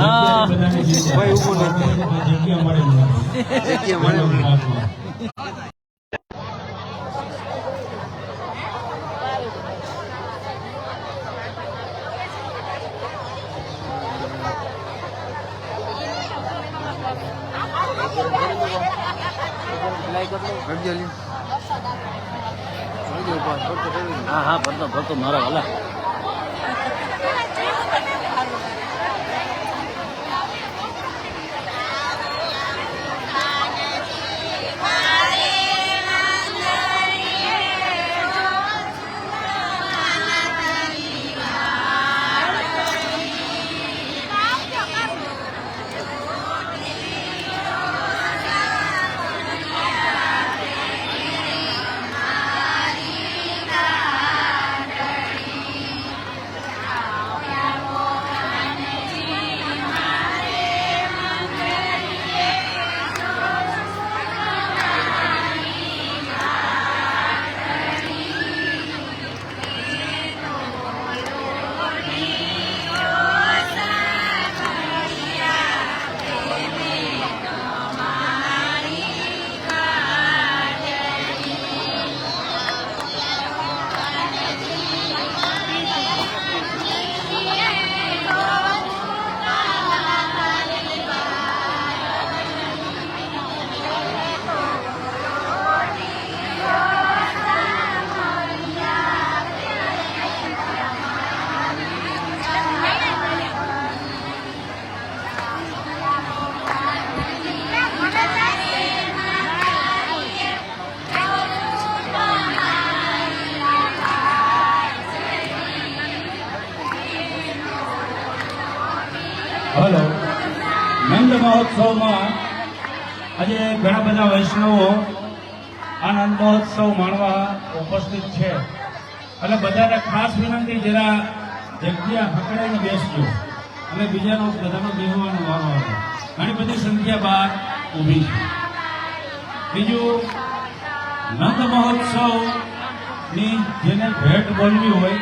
આમ તો જગ્યા બધાને જગ્યા મળે હા ભરતો મારા વાલા હાલો નંદ મહોત્સવમાં આજે ઘણા બધા વૈષ્ણવો આ નંદ મહોત્સવ માણવા ઉપસ્થિત છે એટલે બધાને ખાસ વિનંતી જરા જગ્યા હકડાઈને બેસજો અને બીજાનો બધાનો બેસવાનો વારો આવે ઘણી બધી સંખ્યા બહાર ઊભી છે બીજું નંદ મહોત્સવની જેને ભેટ બોલવી હોય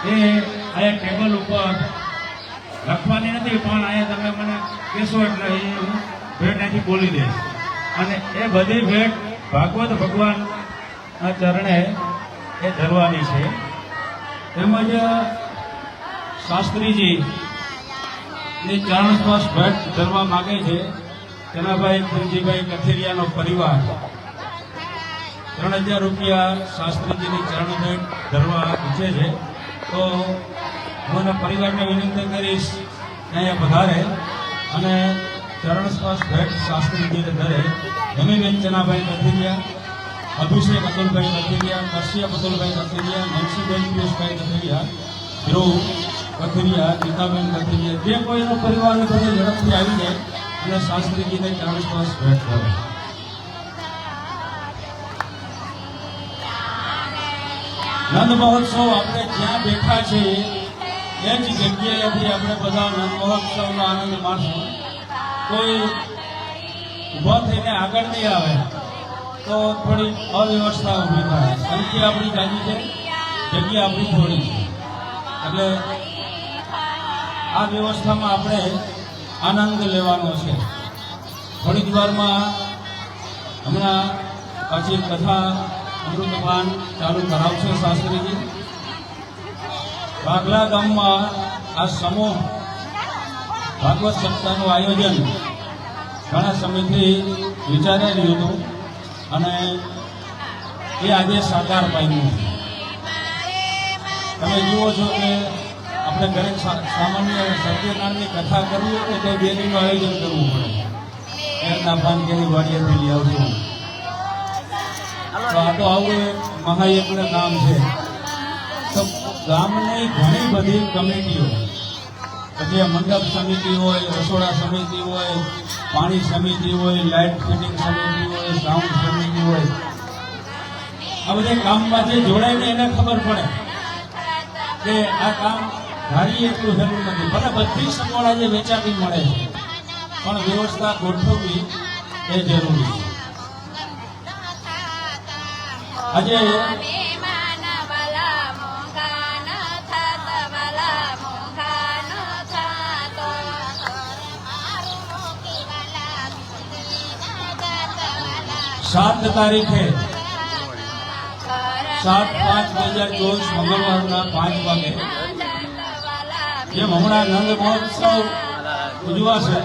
એ અહીંયા ટેબલ ઉપર લખવાની નથી પણ અહીંયા તમે મને કહેશો એટલે એ હું ભેટ અહીંથી બોલી દઈશ અને એ બધી ભેટ ભાગવત ભગવાનના ચરણે એ ધરવાની છે તેમજ શાસ્ત્રીજી ની ચરણ સ્પર્શ ભેટ ધરવા માગે છે તેનાભાઈ ખુરજીભાઈ કથિરિયાનો પરિવાર 3000 રૂપિયા શાસ્ત્રીજીની ચરણ ભેટ ધરવા ઈચ્છે છે તો હું એના પરિવારને વિનંતી કરીશ કે અહીંયા પધારે અને ચરણ સ્પર્શ ભેટ શાસ્ત્રીજીને ધરે હેમીબેન ચનાભાઈ કથિરિયા, અભિષેક અતુલભાઈ કથિરિયા, કશ્યપ અતુલભાઈ કથિરિયા, નરસિંહબેન પિયુષભાઈ કથિરિયા, ધ્રુવ કથિરિયા, ગીતાબેન કથિરિયા, જે કોઈનો પરિવાર હોય બધે ઝડપથી આવી જાય અને શાસ્ત્રીજીને ચરણ સ્પર્શ ભેટ કરે. નંદ મહોત્સવ આપણે જ્યાં બેઠા છે એ જ જગ્યાએથી આપણે બધા નંદ મહોત્સવનો આનંદ માણશું. કોઈ ઊભો થઈને આગળ નહીં આવે તો થોડી અવ્યવસ્થા ઊભી થાય. સંખ્યા આપણી જાજી છે, જગ્યા આપણી થોડી છે, એટલે આ વ્યવસ્થામાં આપણે આનંદ લેવાનો છે. થોડીક વારમાં હમણાં પાછી કથા અમૃતપાન ચાલુ કરાવશે શાસ્ત્રીજી. ભાગલા ગામમાં આ સમૂહ ભાગવત સપ્તાહનું આયોજન ઘણા સમયથી વિચારેલું હતું અને એ આજે સાકાર પામ્યું છે. તમે જુઓ છો કે આપણે દરેક સામાન્ય સત્યનારાયણની કથા કરવી હોય તો 2 દિનનું આયોજન કરવું પડે. એના પાનકેની વાડિયાથી લઈ આવશું તો આ તો આવું એક મહાયજ્ઞ કામ છે. તો ગામની ઘણી બધી કમિટીઓ, પછી મંડપ સમિતિ હોય, રસોડા સમિતિ હોય, પાણી સમિતિ હોય, લાઇટ ફિટિંગ સમિતિ હોય, સાઉન્ડ સમિતિ હોય, આ બધા કામમાં જે જોડાય ને એને ખબર પડે કે આ કામ ધારી એટલું હેલું નથી. ભલે બધી સગવડ આજે વેચાતી મળે છે પણ વ્યવસ્થા ગોઠવવી એ જરૂરી છે. આજે સાત તારીખે 7/5/2024 મંગળવારના 5 વાગે જેમ હમણાં નંદ મહોત્સવ ઉજવાશે,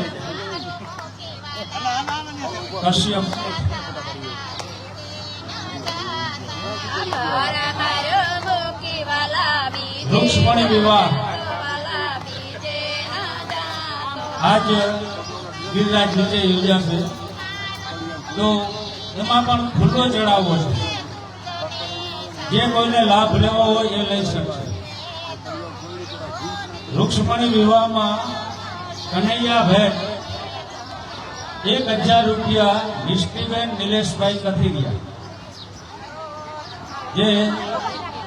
કશ્યપ વૃક્ષમણી વિવાહ આજ ગિરિરાજ નીચે યોજાશે તો એમાં પણ ખુલ્લો ચડાવો છે. જે કોઈને લાભ લેવો હોય એ લઈ શકશે. વૃક્ષમણી વિવાહમાં કનૈયા ભેટ 1000 રૂપિયા નિષ્ઠીબેન નિલેશભાઈ કથિરિયા, જે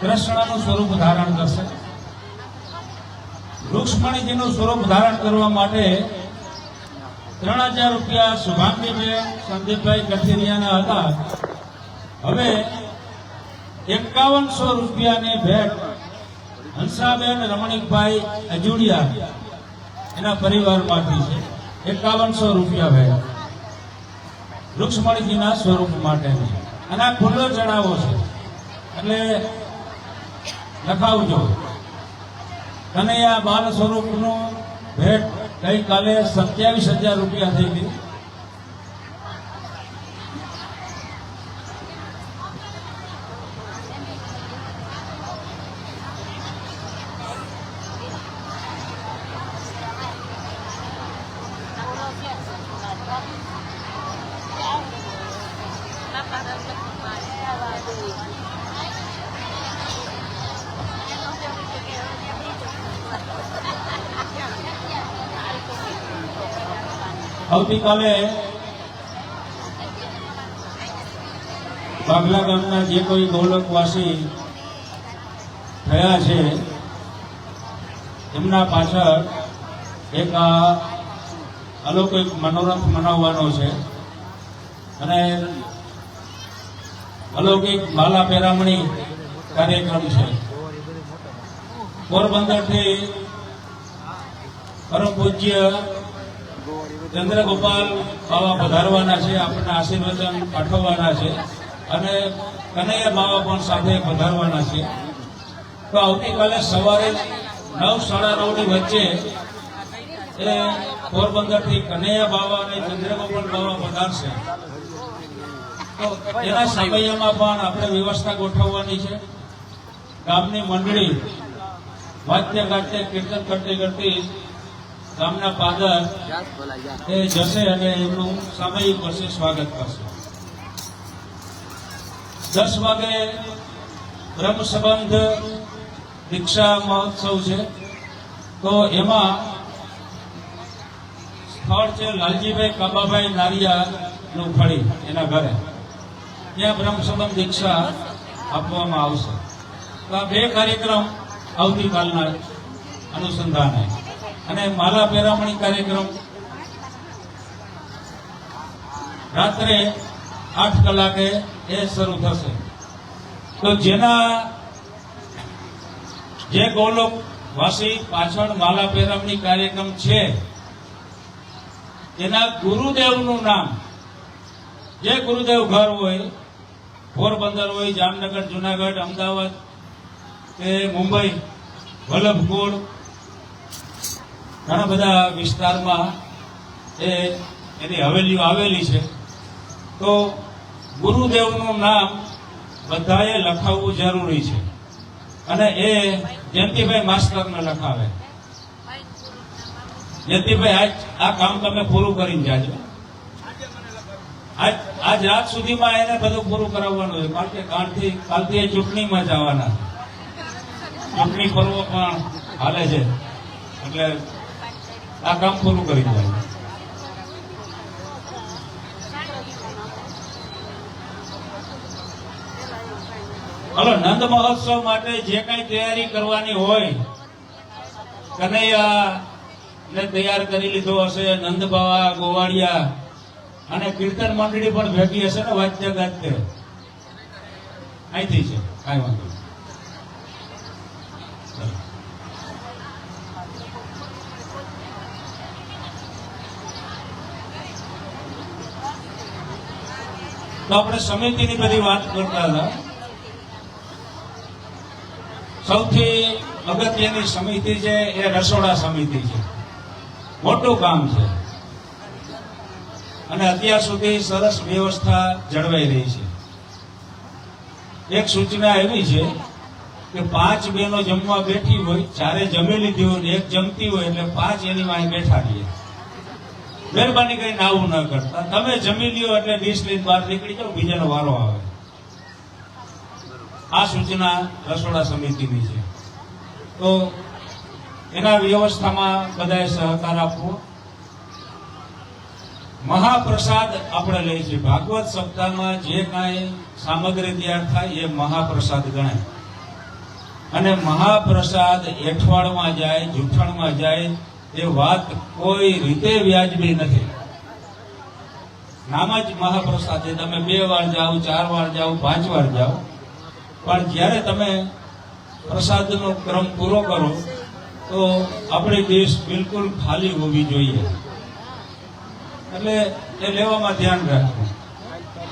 કૃષ્ણનું સ્વરૂપ ધારણ કરશે. વૃક્ષમણીજીનું સ્વરૂપ ધારણ કરવા માટે 3000 રૂપિયા શુભાંગીબેન સંદીપભાઈ કથિરિયાના હતા. હવે 5100 રૂપિયાની ભેટ હંસાબેન રમણીકભાઈ અજુડિયા એના પરિવારમાંથી છે. 5100 રૂપિયા ભેટ વૃક્ષમણીજીના સ્વરૂપ માટેની, અને આ ખુલ્લો ચડાવો છે એટલે લખાવજો. કનૈયા બાલ સ્વરૂપનું ભેટ ગઈકાલે 27000 રૂપિયા થઈ ગઈ. આવતીકાલે બાગલા ગામના જે કોઈ ગૌલકવાસી થયા છે એમના પાછળ એક અલૌકિક મનોરથ મનાવવાનો છે અને અલૌકિક માલા પેરામણી કાર્યક્રમ છે. પોરબંદરથી પરમ પૂજ્ય ચંદ્રગોપાલ બાવા પધારવાના છે, આપણને આશીર્વચન પાઠવવાના છે અને કનૈયા બાવા પણ સાથે પધારવાના છે. તો આવતીકાલે સવારે 9:30 ની વચ્ચે એ પોરબંદરથી કનૈયા બાવા અને ચંદ્રગોપાલ બાવા પધારશે. તો એના સમયમાં પણ આપણે વ્યવસ્થા ગોઠવવાની છે. ગામની મંડળી વાદ્ય ગાતે કીર્તન કરતી કરતી ગામના પાદર એ જશે અને એમનું સામયિક વર્ષે સ્વાગત કરશે. 10 વાગે બ્રહ્મ સંબંધ દીક્ષા મહોત્સવ છે. તો એમાં સ્થળ છે લાલજીભાઈ કાબાભાઈ નારિયાનું ફળી, એના ઘરે ત્યાં બ્રહ્મ સંબંધ દીક્ષા આપવામાં આવશે. તો આ 2 કાર્યક્રમ આવતીકાલના અનુસંધાને અને માલા પેરામણી કાર્યક્રમ રાત્રે 8 કલાકે એ શરૂ થશે. તો જે ગૌલોક વાસી પાછળ માલા પેરામણી કાર્યક્રમ છે એના ગુરુદેવનું નામ, જે ગુરુદેવ ઘર હોય, પોરબંદર હોય, જામનગર, જુનાગઢ, અમદાવાદ કે મુંબઈ, વલ્લભગોળ, ઘણા બધા વિસ્તારમાં એની હવેલીઓ આવેલી છે. તો ગુરુદેવનું નામ બધાએ લખાવવું જરૂરી છે અને એ જયંતિભાઈ માસ્ટરને લખાવે. જયંતિભાઈ આ કામ તમે પૂરું કરીને જાજો. આજ રાત સુધીમાં એને બધું પૂરું કરાવવાનું છે, કારણ કે કાલથી એ ચૂંટણીમાં જવાના છે. ચૂંટણી પર્વ પણ હાલે છે એટલે આ કામ પૂરું કરી જાય. હલો, નંદ મહોત્સવ માટે જે કઈ તૈયારી કરવાની હોય, કનૈયા ને તૈયાર કરી લીધો હશે, નંદ બાવા, ગોવાળિયા અને કીર્તન મંડળી પણ ભેગી હશે ને વાદ્ય ગાતે. અહીંથી છે, કાંઈ વાંધો નહીં. તો આપણે સમિતિની બધી વાત કરતા હતા. સૌથી અગત્યની સમિતિ છે એ રસોડા સમિતિ છે. મોટું કામ છે અને અત્યાર સુધી સરસ વ્યવસ્થા જળવાઈ રહી છે. એક સૂચના એવી છે કે 5 બહેનો જમવા બેઠી હોય, 4 જમી લીધી હોય ને 1 જમતી હોય એટલે 5 એની વાંહે બેઠા રહીએ. મહેરબાની કરીને આવું ન કરતા. તમે જમી લ્યો એટલે ડીશ લઈને બહાર નીકળી જાઓ, બીજાનો વારો આવે. આ સૂચના રસોડા સમિતિની છે. તો એના વ્યવસ્થામાં બધાએ સહકાર આપવો. મહાપ્રસાદ આપણે લઈએ છીએ. ભાગવત સપ્તાહમાં જે કાંઈ સામગ્રી તૈયાર થાય એ મહાપ્રસાદ ગણાય અને મહાપ્રસાદ એઠવાડમાં જાય, જૂઠાણમાં જાય એ વાત કોઈ રીતે વ્યાજબી નથી. નામ જ મહાપ્રસાદ છે. તમે 2 વાર જાઓ, 4 વાર જાઓ, 5 વાર જાઓ, પણ જ્યારે તમે પ્રસાદનો ક્રમ પૂરો કરો તો આપણી ડીશ બિલકુલ ખાલી હોવી જોઈએ. એટલે એ લેવામાં ધ્યાન રાખવું.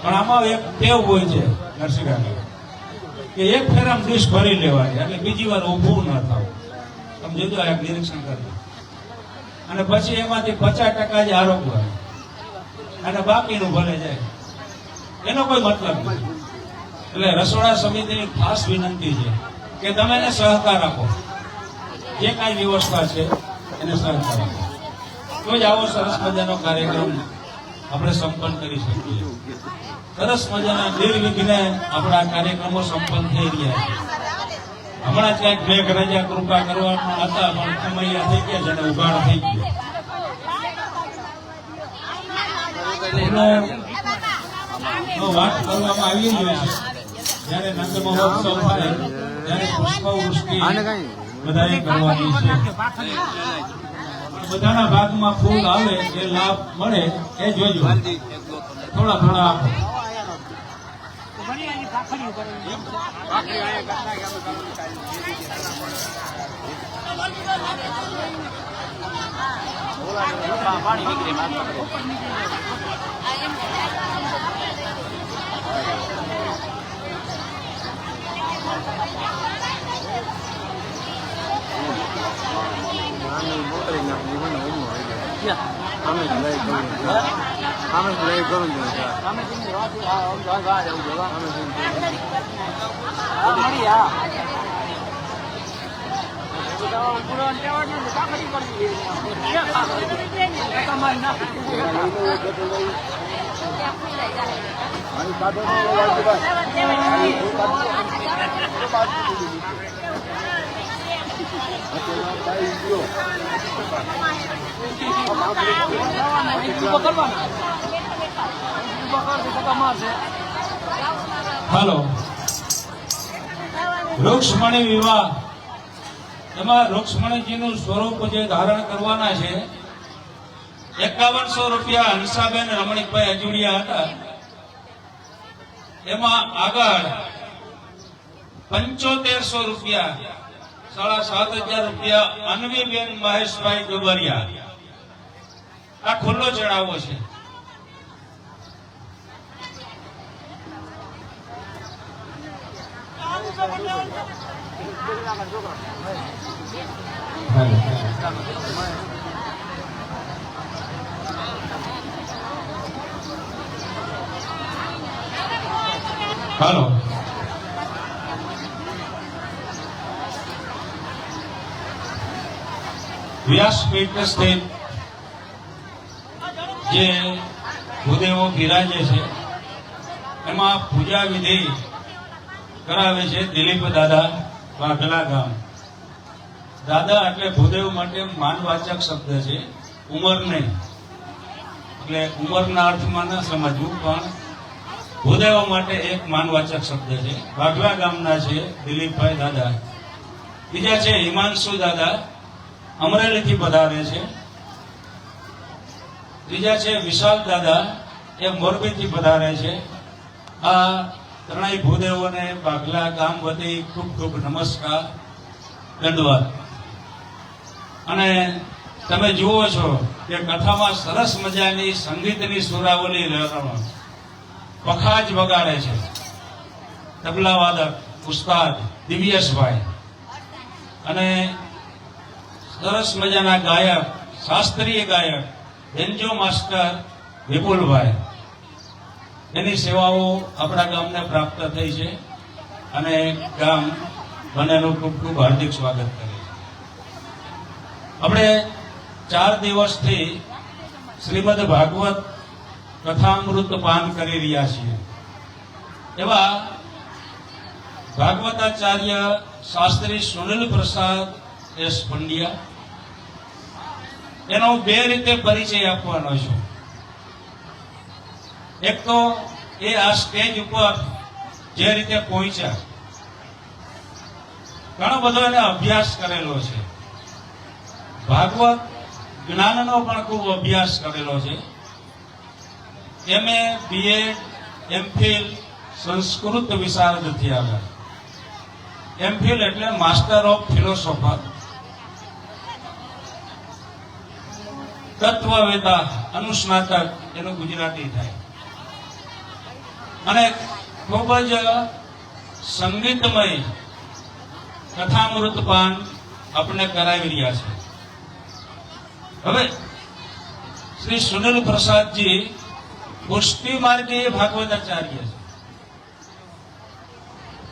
પણ આમાં એક ટેવ હોય છે નરસિંહભાઈ કે એક ફેરામ ડીશ ભરી લેવાની, એટલે બીજી વાર ઊભું ન થવું. તમે જોજો, એક નિરીક્ષણ કરજો. અને પછી એમાંથી 50% જ આરોગ્ય અને બાકીનું ભલે જાય, એનો કોઈ મતલબ નથી. એટલે રસોડા સમિતિની ખાસ વિનંતી છે કે તમે એને સહકાર આપો. જે કાંઈ વ્યવસ્થા છે એને સહકાર આપો, તો જ આવો સરસ મજાનો કાર્યક્રમ આપણે સંપન્ન કરી શકીએ. સરસ મજાના નિર્વિઘ્ને આપણા કાર્યક્રમો સંપન્ન થઈ રહ્યા છે. હમણાં ક્યાંક મેઘરાજા કૃપા કરવાના હતા, પણ સમયા થઈ ગયા છે અને ઉઘાડ થઈ ગયો. વાત કરવામાં આવી હોય છે જ્યારે નંદ મહોત્સવ થાય ત્યારે પુષ્પવૃષ્ટિ આને કઈ બધાએ કરવાની છે. બધાના ભાગમાં ફૂલ આવે એ લાભ મળે એ જોજો. થોડા થોડા આપો. પાણી નીકળે મોકલી નાખી મને ઓછું હોય છે. અમે જ લઈ કરું અમે જ લઈ કરું છું અમે હાલો, રૂક્ષ્મણી વિવાહ એમાં રૂક્ષ્મણીજીનું સ્વરૂપ જે ધારણ કરવાના છે 5100 રૂપિયા હંસાબેન રમણીકભાઈ અજુડિયા હતા. એમાં આગળ 7500 રૂપિયા 7500 રૂપિયા અન્વીબેન મહેશભાઈ ડુબરિયા. આ ખુલ્લો ચડાવો છે. હાલો, વ્યાસપીઠ સ્થિત જે ભૂદેવો બિરાજે છે એમાં પૂજા વિધિ કરાવે છે દિલીપ દાદા વાઘલા ગામ. દાદા એટલે ભૂદેવ માટે માનવાચક શબ્દ છે, ઉંમર નહીં. એટલે ઉંમરના અર્થમાં ન સમજવું, પણ ભૂદેવ માટે એક માનવાચક શબ્દ છે. વાઘલા ગામના છે દિલીપભાઈ દાદા. બીજા છે હિમાંશુ દાદા, અમરેલીથી પધારે છે. ત્રીજા છે વિશાલ દાદા, એ મોરબીથી પધારે છે. આ ત્રણેય ભૂદેવોને બાગલા ગામ વતી ખૂબ ખૂબ નમસ્કાર, દંડવત. અને તમે જુઓ છો કે કથામાં સરસ મજાની સંગીતની સુરાવલી પખાજ વગાડે છે તબલા વાદક ઉસ્તાદ દિવ્યેશભાઈ, અને સરસ મજાના ગાયક શાસ્ત્રીય ગાયક બેન્જો માસ્ટર વિપુલભાઈ. એની સેવાઓ આપણા ગામને પ્રાપ્ત થઈ છે અને ગામ બંનેનું ખૂબ ખૂબ હાર્દિક સ્વાગત કરે છે. આપણે 4 દિવસથી શ્રીમદ ભાગવત કથામૃત પાન કરી રહ્યા છીએ. એવા ભાગવતાચાર્ય શાસ્ત્રી સુનિલ પ્રસાદ એસ પંડ્યા, એનો 2 રીતે પરિચય આપવાનો છે. એક તો એ આ સ્ટેજ ઉપર જે રીતે પહોંચ્યા, ઘણો બધો એને અભ્યાસ કરેલો છે. ભાગવત જ્ઞાનનો પણ ખૂબ અભ્યાસ કરેલો છે. MA, BEd, MPhil સંસ્કૃત વિશારદ થયા. MPhil એટલે માસ્ટર ઓફ ફિલોસોફર, તત્વવેતા અનુસ્નાતક એનું ગુજરાતી થાય. અને ખૂબ જ સંગીતમય કથામૃત પાન આપણે કરાવી રહ્યા છે. હવે શ્રી સુનિલ પ્રસાદજી પુષ્ટિ માર્ગીય ભાગવતાચાર્ય છે.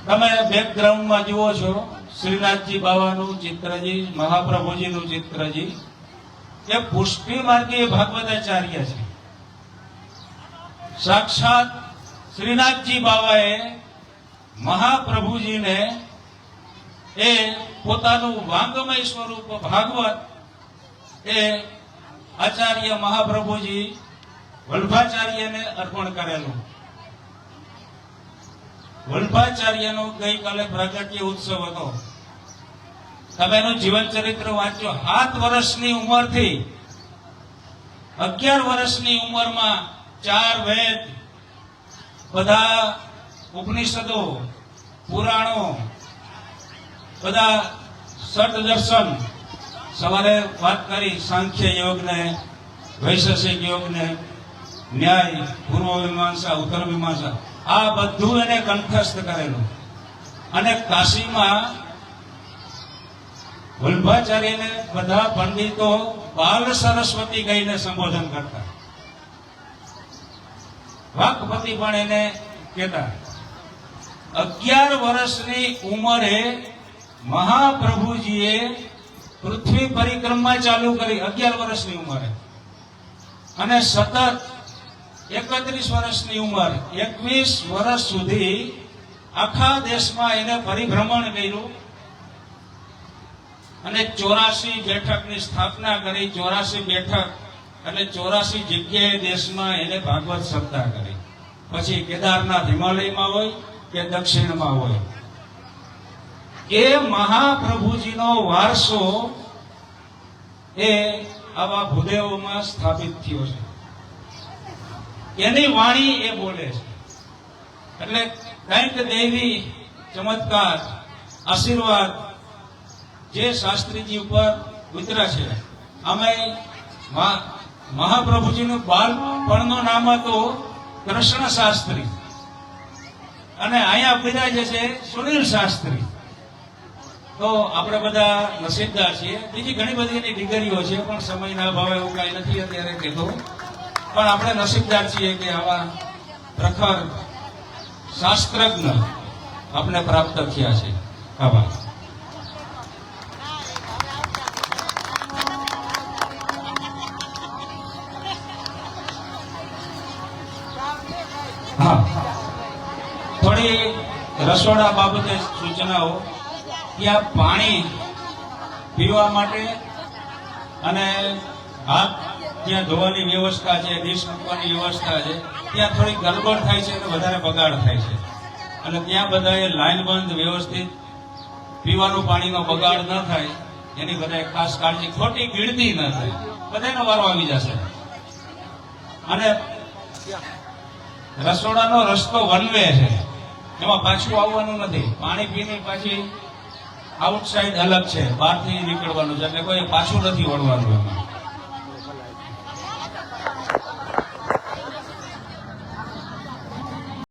તમે બેકગ્રાઉન્ડમાં જુઓ છો શ્રીનાથજી બાવાનું ચિત્રજી, મહાપ્રભુજીનું ચિત્રજી, એ પુષ્ટિ માર્ગીય ભાગવતાચાર્ય છે. સાક્ષાત શ્રીનાથજી બાવાએ મહાપ્રભુજીને એ પોતાનું વાંગમય સ્વરૂપ ભાગવત એ આચાર્ય મહાપ્રભુજી વલ્ભાચાર્યને અર્પણ કરેલું. વલ્ભાચાર્યનો ગઈકાલે પ્રાગટ્ય ઉત્સવ હતો. તમે એનું જીવન ચરિત્ર વાંચો. 7 વર્ષની ઉંમરથી 11 વર્ષની ઉંમરમાં 4 વેદ, બધા ઉપનિષદો, પુરાણો, બધા ષટ દર્શન, સવારે વાત કરી સાંખ્ય યોગને, વૈશેષિક યોગને, ન્યાય, પૂર્વ મીમાંસા, ઉત્તર મીમાંસા, આ બધું એને કંઠસ્થ કરેલું. અને કાશીમાં વલ્ભાચાર્યને બધા પંડિતો બાલ સરસ્વતી કહીને સંબોધન કરતા. વાકપતિ પણ એને કહેતા. 11 વર્ષની ઉંમરે મહાપ્રભુજીએ પૃથ્વી પરિક્રમા ચાલુ કરી. 11 વર્ષની ઉંમરે. અને સતત 31 વર્ષની ઉંમર, 21 વર્ષ સુધી આખા દેશમાં એને પરિભ્રમણ કર્યું. અને 84 બેઠકની સ્થાપના કરી. 84 બેઠક એટલે 84 જગ્યાએ દેશમાં એને ભાગવત સપ્તાહ કરી. પછી કેદારનાથ હિમાલયમાં હોય કે દક્ષિણમાં હોય, એ મહાપ્રભુજીનો વારસો એ આવા ભૂદેવોમાં સ્થાપિત થયો છે. એની વાણી એ બોલે છે. એટલે કંઈક દૈવી ચમત્કાર, આશીર્વાદ જે શાસ્ત્રીજી ઉપર ઉતર્યા છે. અમે મહાપ્રભુજીનું બાળપણનું નામ હતું કૃષ્ણ શાસ્ત્રી, અને અહીંયા બિરાજે છે સુનિલ શાસ્ત્રી. તો આપણે બધા નસીબદાર છીએ. બીજી ઘણી બધી એની ડિગ્રીઓ છે, પણ સમયના અભાવે એવું કઈ નથી અત્યારે કહેતો. પણ આપણે નસીબદાર છીએ કે આવા પ્રખર શાસ્ત્રજ્ઞ આપણે પ્રાપ્ત થયા છે. આભાર. હા, થોડી રસોડા બાબતે સૂચનાઓ. ત્યાં પાણી પીવા માટે અને હાથ ત્યાં ધોવાની વ્યવસ્થા છે, ડીશ મૂકવાની વ્યવસ્થા છે. ત્યાં થોડી ગરબડ થાય છે અને વધારે બગાડ થાય છે. અને ત્યાં બધાએ લાઈનબંધ વ્યવસ્થિત પીવાનું પાણીનો બગાડ ન થાય એની બધાએ ખાસ કાળજી. ખોટી ગીળતી ન થાય, બધાનો વારો આવી જશે. અને રસોડાનો રસ્તો વન વે છે, એમાં પાછું આવવાનું નથી. પાણી પીને પાછી આઉટસાઇડ અલગ છે, બહારથી નીકળવાનું છે, એટલે કોઈ પાછું નથી વળવાનું એમાં.